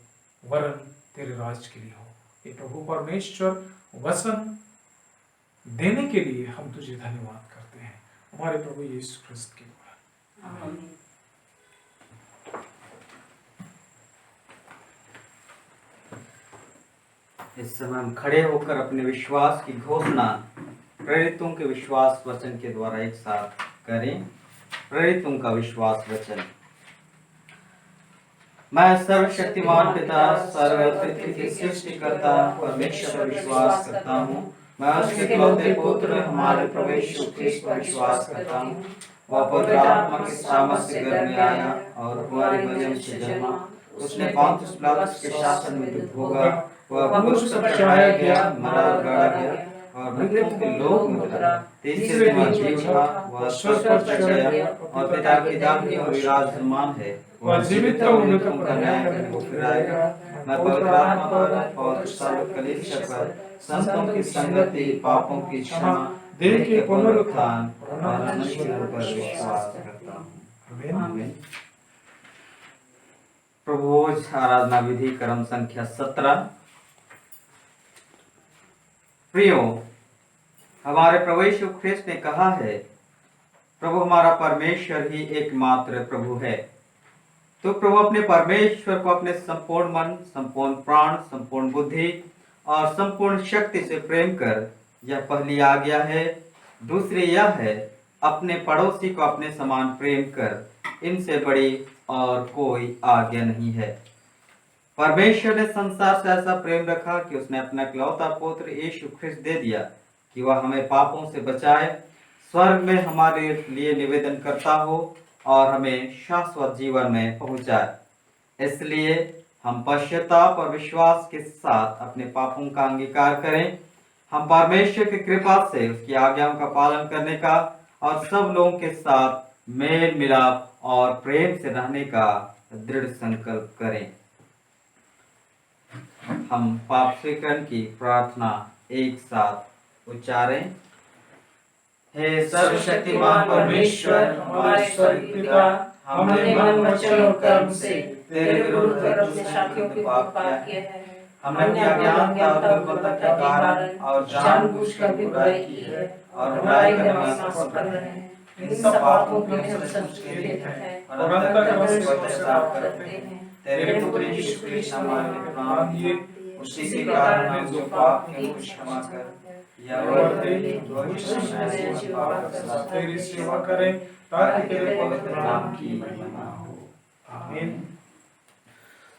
वरन तेरे राज के लिए हो। ये प्रभु परमेश्वर वचन देने के लिए हम तुझे धन्यवाद करते हैं, हमारे प्रभु यीशु ख्रिस्त के द्वारा। आमीन। इस समय हम खड़े होकर अपने विश्वास की घोषणा प्रेरितों के विश्वास वचन के द्वारा एक साथ करें। प्रेरितों का विश्वास वचन। मैं सर्वशक्तिमान पिता, सर्व पृथ्वी के सृष्टिकर्ता परमेश्वर पर विश्वास करता हूँ। मैं उसके इकलौते पुत्र हमारे प्रभु यीशु ख्रिस्त पर विश्वास करता हूँ। वह पवित्र आत्मा के सामर्थ्य से गर्भ में आया और हमारी मरियम से जन्मा। उसने पोंतियुस पिलातुस के शासन में दुख भोगा। वह क्रूस पर चढ़ाया गया, मरा और गाड़ा गया और मृतकों के लोक में उतरा। तीसरे दिन जी उठा। वह स्वर्ग पर चढ़ गया और पिता की दाहिनी ओर विराजमान है। वह जीवित और मृतकों का न्याय करने को फिर आएगा। मैं पवित्र आत्मा पर और सार्वभौमिक कलीसिया पर, संतों की संगति, पापों की क्षमा, देह के पुनरुत्थान और अनंत जीवन पर विश्वास करता हूँ। आमीन। प्रभुभोज आराधना विधि क्रम संख्या 17। प्रियो, हमारे प्रभु यीशु ख्रिस्त ने कहा है, प्रभु हमारा परमेश्वर ही एकमात्र प्रभु है। तो प्रभु अपने परमेश्वर को अपने संपूर्ण मन, संपूर्ण प्राण, संपूर्ण बुद्धि और संपूर्ण शक्ति से प्रेम कर, यह पहली आज्ञा है। दूसरी यह है, अपने पड़ोसी को अपने समान प्रेम कर। इनसे बड़ी और कोई आज्ञा नहीं है। परमेश्वर ने संसार से ऐसा प्रेम रखा कि उसने अपना इकलौता पुत्र यीशु ख्रिस्त दे दिया कि वह हमें पापों से बचाए, स्वर्ग में हमारे लिए निवेदन करता हो और हमें शाश्वत जीवन में पहुंचाए। इसलिए हम पश्चाताप और विश्वास के साथ अपने पापों का अंगीकार करें। हम परमेश्वर की कृपा से उसकी आज्ञाओं का पालन करने का और सब लोगों के साथ मेल मिलाप और प्रेम से रहने का दृढ़ संकल्प करें। हम पाप स्वीकरण की प्रार्थना एक साथ उच्चारें। हे सर्वशक्तिमान परमेश्वर, हमारे स्वर्गीय पिता, हमने मन, वचन और कर्म से तेरे विरुद्ध अपने साथियों के पाप किया है। हमने अज्ञानता और दुर्बलता के कारण और जानबूझकर भी बुराई की है और बुराई करने में असफल रहे हैं। इन सब पापों को हम सच के लिए है और अंतःकरण से पश्चाताप करते हैं। तेरे पुत्र यीशु ख्रिस्त हमारे लिए प्राण दिए, उसी के कारण हम जो पाप किए उसे क्षमा कर। या तेरी सेवा करें, ताकि तेरे पवित्र नाम की महिमा हो। आमीन।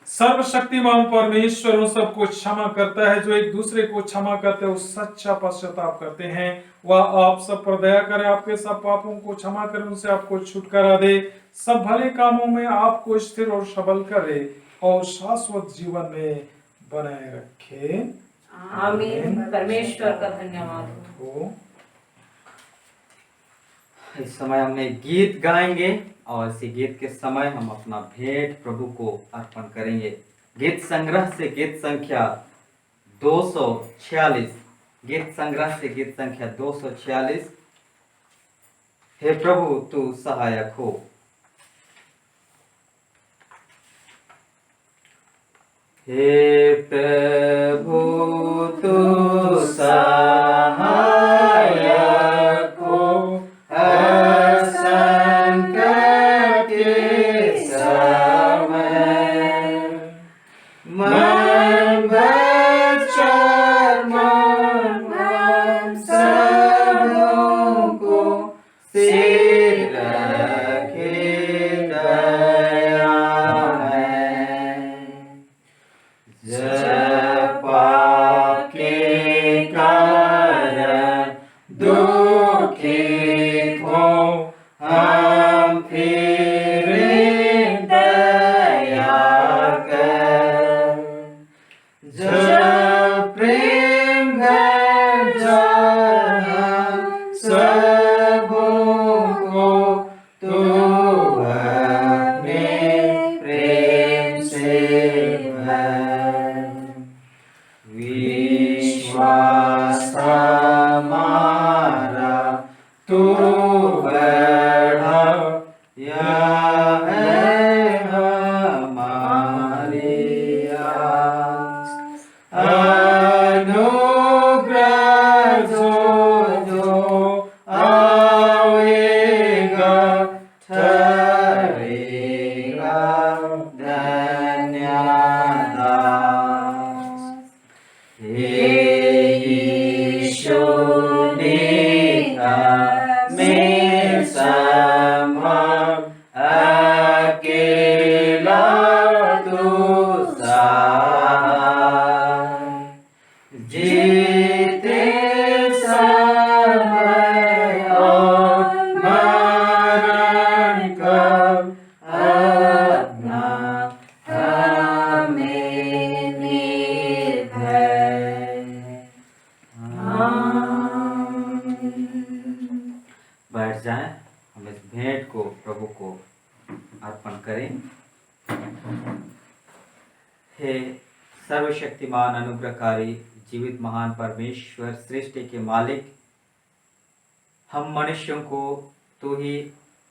सर्वशक्तिमान परमेश्वर उन सबको क्षमा करता है जो एक दूसरे को क्षमा करते हैं, सच्चा पश्चाताप करते हैं। वह आप सब पर दया करे, आपके सब पापों को क्षमा करे, उनसे आपको छुटकारा दे, सब भले कामों में आपको स्थिर और सबल करे और शाश्वत जीवन में बनाए रखे। आमीन। परमेश्वर का धन्यवाद हो। इस समय हमने गीत गाएंगे और इसी गीत के समय हम अपना भेंट प्रभु को अर्पण करेंगे। गीत संग्रह से गीत संख्या 246। गीत संग्रह से गीत संख्या 246। हे प्रभु तू सहायक हो। हे प्रभु तू सहायक हो, संकट के समय मन बचार मन सबों को सिर रखे दया है। जब पाप के कारण दुखित हो हम फिर दया कर। जब प्रेम घर जाए सबों को तू अपने प्रेम से भर। तू बढ़ा या है हमारी आस। अनुग्रह जो आवेगा ठहरेगा धन्यदास। हे यीशु नेता में संभव अकेला तू सहाय। जीते समय और मरण कब अपना हमें निर्भय। बैठ जाएं, हम इस भेंट को प्रभु को अर्पण करें। हे सर्वशक्तिमान अनुग्रहकारी जीवित महान परमेश्वर सृष्टि के मालिक, हम मनुष्यों को तू ही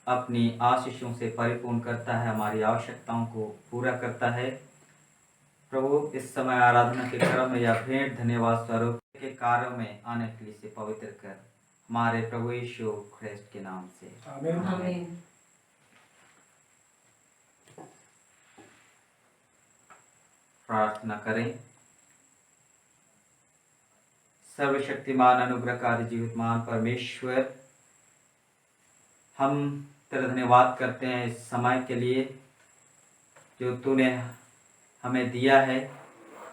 अपनी आशीषों से परिपूर्ण करता है, हमारी आवश्यकताओं को पूरा करता है। प्रभु इस समय आराधना के क्रम में या भेंट धन्यवाद स्वरूप के कार्यों में आने के लिए से पवित्र कर, हमारे प्रभु यीशु ख्रिस्ट के नाम से आमीन। आमीन। प्रार्थना करें। सर्वशक्तिमान अनुग्रहकारी जीवित महान परमेश्वर, हम तेरा धन्यवाद करते हैं इस समय के लिए जो तूने हमें दिया है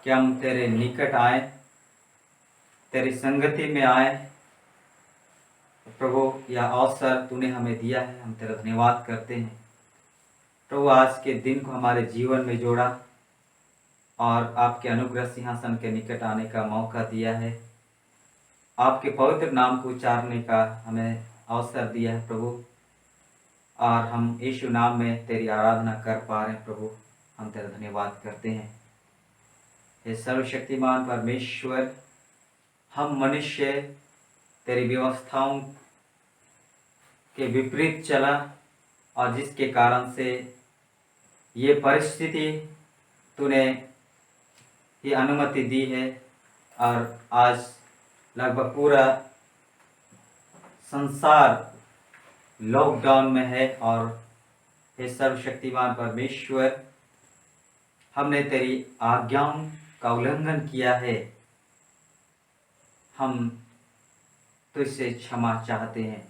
कि हम तेरे निकट आए, तेरी संगति में आए। प्रभु यह अवसर तूने हमें दिया है, हम तेरा धन्यवाद करते हैं। प्रभु आज के दिन को हमारे जीवन में जोड़ा और आपके अनुग्रह सिंहासन के निकट आने का मौका दिया है, आपके पवित्र नाम को उच्चारने का हमें अवसर दिया है प्रभु, और हम यीशु नाम में तेरी आराधना कर पा रहे हैं। प्रभु हम तेरा धन्यवाद करते हैं। हे सर्वशक्तिमान परमेश्वर, हम मनुष्य तेरी व्यवस्थाओं के विपरीत चला और जिसके कारण से ये परिस्थिति तूने ये अनुमति दी है और आज लगभग पूरा संसार लॉकडाउन में है। और हे सर्वशक्तिमान परमेश्वर, हमने तेरी आज्ञाओं का उल्लंघन किया है, हम तुझसे क्षमा चाहते हैं।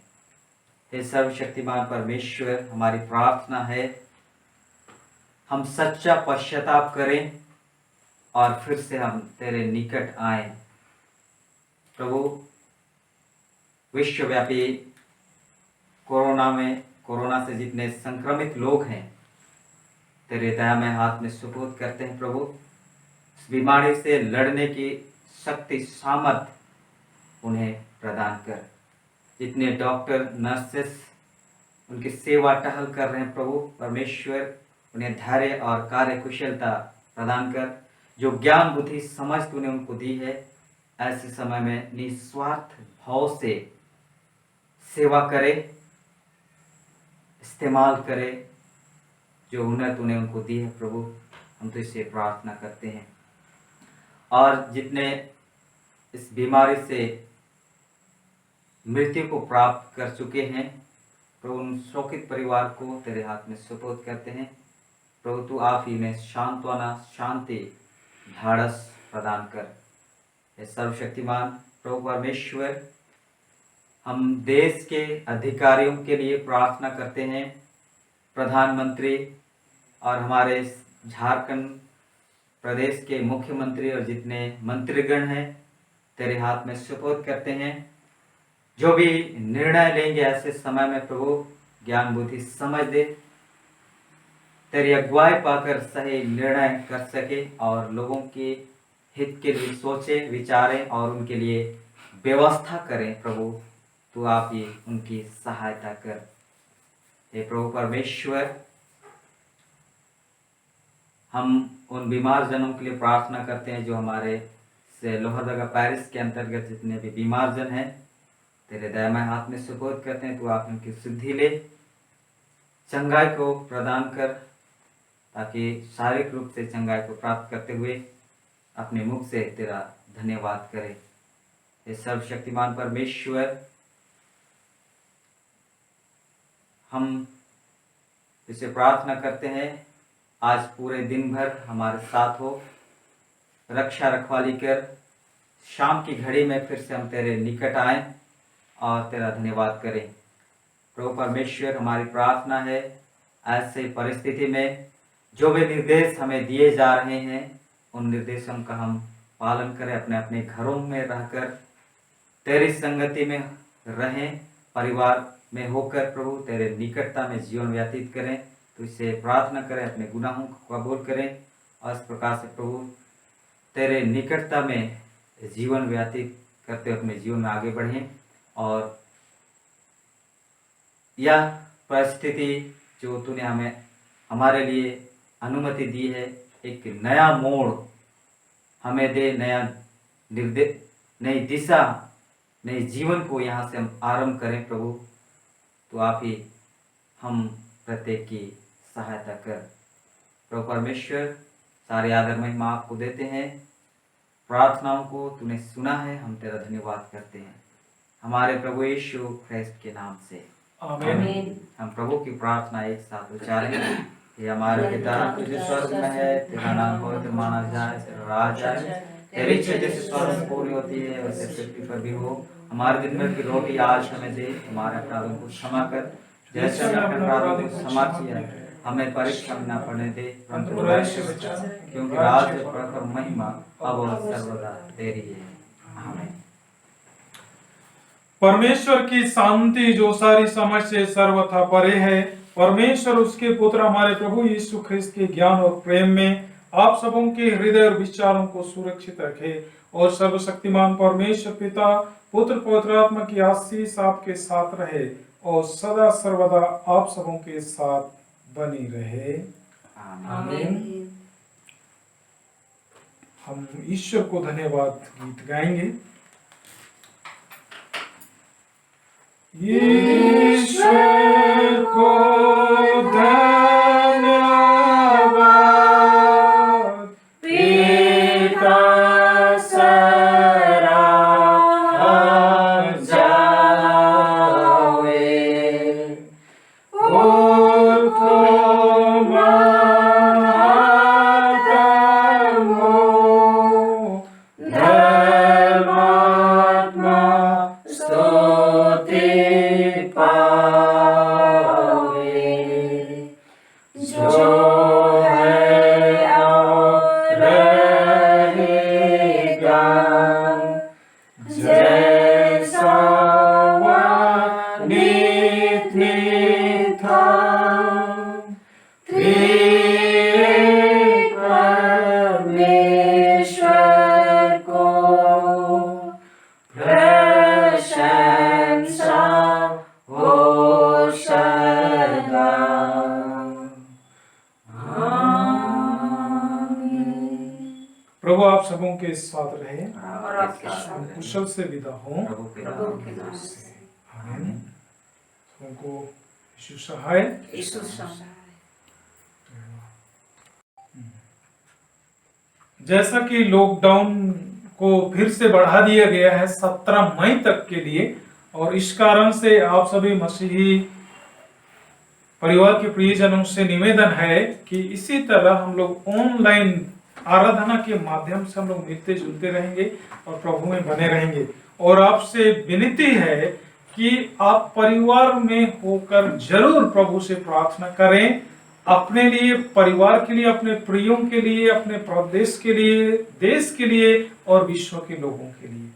हे सर्वशक्तिमान परमेश्वर, हमारी प्रार्थना है हम सच्चा पश्चाताप करें और फिर से हम तेरे निकट आए। प्रभु विश्वव्यापी कोरोना से जितने संक्रमित लोग हैं तेरे दया में हाथ में सुपुर्द करते हैं। प्रभु इस बीमारी से लड़ने की शक्ति सामर्थ उन्हें प्रदान कर। जितने डॉक्टर नर्सेस उनकी सेवा टहल कर रहे हैं प्रभु परमेश्वर, उन्हें धैर्य और कार्य कुशलता प्रदान कर। जो ज्ञान बुद्धि समझ तूने उनको दी है, ऐसे समय में निस्वार्थ भाव से सेवा करे, इस्तेमाल करे जो हुनर तूने उनको दी है। प्रभु हम तो इससे प्रार्थना करते हैं। और जितने इस बीमारी से मृत्यु को प्राप्त कर चुके हैं प्रभु, उन शोकित परिवार को तेरे हाथ में सुपुर्द करते हैं। प्रभु तू आप ही में सांत्वना, शांति, ढाढ़स प्रदान कर। हे सर्वशक्तिमान प्रभु परमेश्वर, हम देश के अधिकारियों के लिए प्रार्थना करते हैं, प्रधानमंत्री और हमारे झारखंड प्रदेश के मुख्यमंत्री और जितने मंत्रीगण हैं तेरे हाथ में सुपुर्द करते हैं। जो भी निर्णय लेंगे ऐसे समय में प्रभु ज्ञान बुद्धि समझ दे, तेरी अगुवाई पाकर सही निर्णय कर सके और लोगों के हित के लिए सोचे विचारें और उनके लिए व्यवस्था करें। प्रभु तू आप ही उनकी सहायता कर। हे प्रभु परमेश्वर, हम उन बीमार जनों के लिए प्रार्थना करते हैं जो हमारे से लोहरदगा पैरिस के अंतर्गत जितने भी बीमार जन हैं तेरे दयामय हाथ में सुपुर्द करते हैं। तू आप उनकी सिद्धि ले, चंगाई को प्रदान कर, ताकि शारीरिक रूप से चंगाई को प्राप्त करते हुए अपने मुख से तेरा धन्यवाद करें। हे सर्वशक्तिमान परमेश्वर, हम इसे प्रार्थना करते हैं आज पूरे दिन भर हमारे साथ हो, रक्षा रखवाली कर, शाम की घड़ी में फिर से हम तेरे निकट आए और तेरा धन्यवाद करें। प्रभु परमेश्वर, हमारी प्रार्थना है ऐसे परिस्थिति में जो भी निर्देश हमें दिए जा रहे हैं उन निर्देशों का हम पालन करें, अपने अपने घरों में रहकर तेरी संगति में रहें, परिवार में होकर प्रभु तेरे निकटता में जीवन व्यतीत करें। तो इससे प्रार्थना करें, अपने गुनाहों को कबूल करें और इस प्रकार से प्रभु तेरे निकटता में जीवन व्यतीत करते हुए अपने जीवन में आगे बढ़ें। और यह परिस्थिति जो तूने हमें हमारे लिए अनुमति दी है, एक नया मोड़ हमें दे, नया निर्देश, नई दिशा, नए जीवन को यहाँ से हम आरंभ करें प्रभु। तो आप ही हम प्रत्येक की सहायता कर। प्रभु परमेश्वर, सारे आदर महिमा आपको देते हैं। प्रार्थनाओं को तूने सुना है, हम तेरा धन्यवाद करते हैं हमारे प्रभु यीशु ख्रिस्त के नाम से, आमीन। हम प्रभु की प्रार्थना एक साथ उच्चारें। हे हमारे पिता तुझे स्वर्ग में है, तेरा नाम पवित्र माना जाए, तेरा राज आए, तेरी इच्छा जैसे स्वर्ग में पूरी होती है वैसे पृथ्वी पर भी हो। हमारे दिन भर की रोटी आज हमें दे, हमारे अपराधों को क्षमा कर जैसे हमने अपने अपराधों को क्षमा किया, हमें परीक्षा में न पड़ने दे परंतु बुराई से बचा, क्योंकि राज्य, प्रताप और महिमा अब और सर्वदा तेरी है। आमीन। परमेश्वर की शांति जो सारी समझ से सर्वथा परे है, परमेश्वर उसके पुत्र हमारे प्रभु यीशु ख्रिस्त के ज्ञान और प्रेम में आप सबों के हृदय और विचारों को सुरक्षित रखे। और सर्वशक्तिमान परमेश्वर पिता, पुत्र, पवित्र आत्मा की आशीष आपके साथ रहे और सदा सर्वदा आप सबों के साथ बनी रहे। आमीन। हम ईश्वर को धन्यवाद गीत गाएंगे। ईश्वर को धन्यवाद, पिता प्रभु आप सबों के साथ रहे और आपके साथ रहे। कुशल से विदा हो। प्रभु के प्रभु नाम के में। नाम से। आमीन। सबको यीशु सहाय। यीशु सहाय। जैसा कि लॉकडाउन को फिर से बढ़ा दिया गया है 17 मई तक के लिए, और इस कारण से आप सभी मसीही परिवार के प्रियजनों से निवेदन है कि इसी तरह हम लोग ऑनलाइन आराधना के माध्यम से हम लोग मिलते जुलते रहेंगे और प्रभु में बने रहेंगे। और आपसे विनती है कि आप परिवार में होकर जरूर प्रभु से प्रार्थना करें, अपने लिए, परिवार के लिए, अपने प्रियों के लिए, अपने प्रदेश के लिए, देश के लिए और विश्व के लोगों के लिए।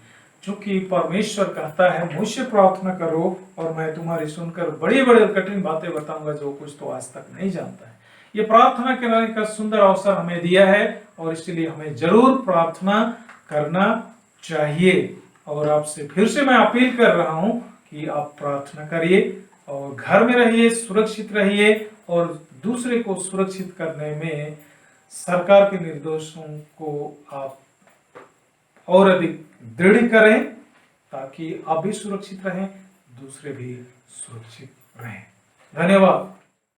क्योंकि परमेश्वर कहता है मुझसे प्रार्थना करो और मैं तुम्हारी सुनकर बड़ी बड़ी कठिन बातें बताऊंगा जो कुछ तो आज तक नहीं जानता है। ये प्रार्थना करने का सुंदर अवसर हमें दिया है और इसलिए हमें जरूर प्रार्थना करना चाहिए। और आपसे फिर से मैं अपील कर रहा हूं कि आप प्रार्थना करिए और घर में रहिए, सुरक्षित रहिए और दूसरे को सुरक्षित करने में सरकार के निर्देशों को आप और अधिक दृढ़ करें ताकि आप भी सुरक्षित रहें, दूसरे भी सुरक्षित रहें। धन्यवाद।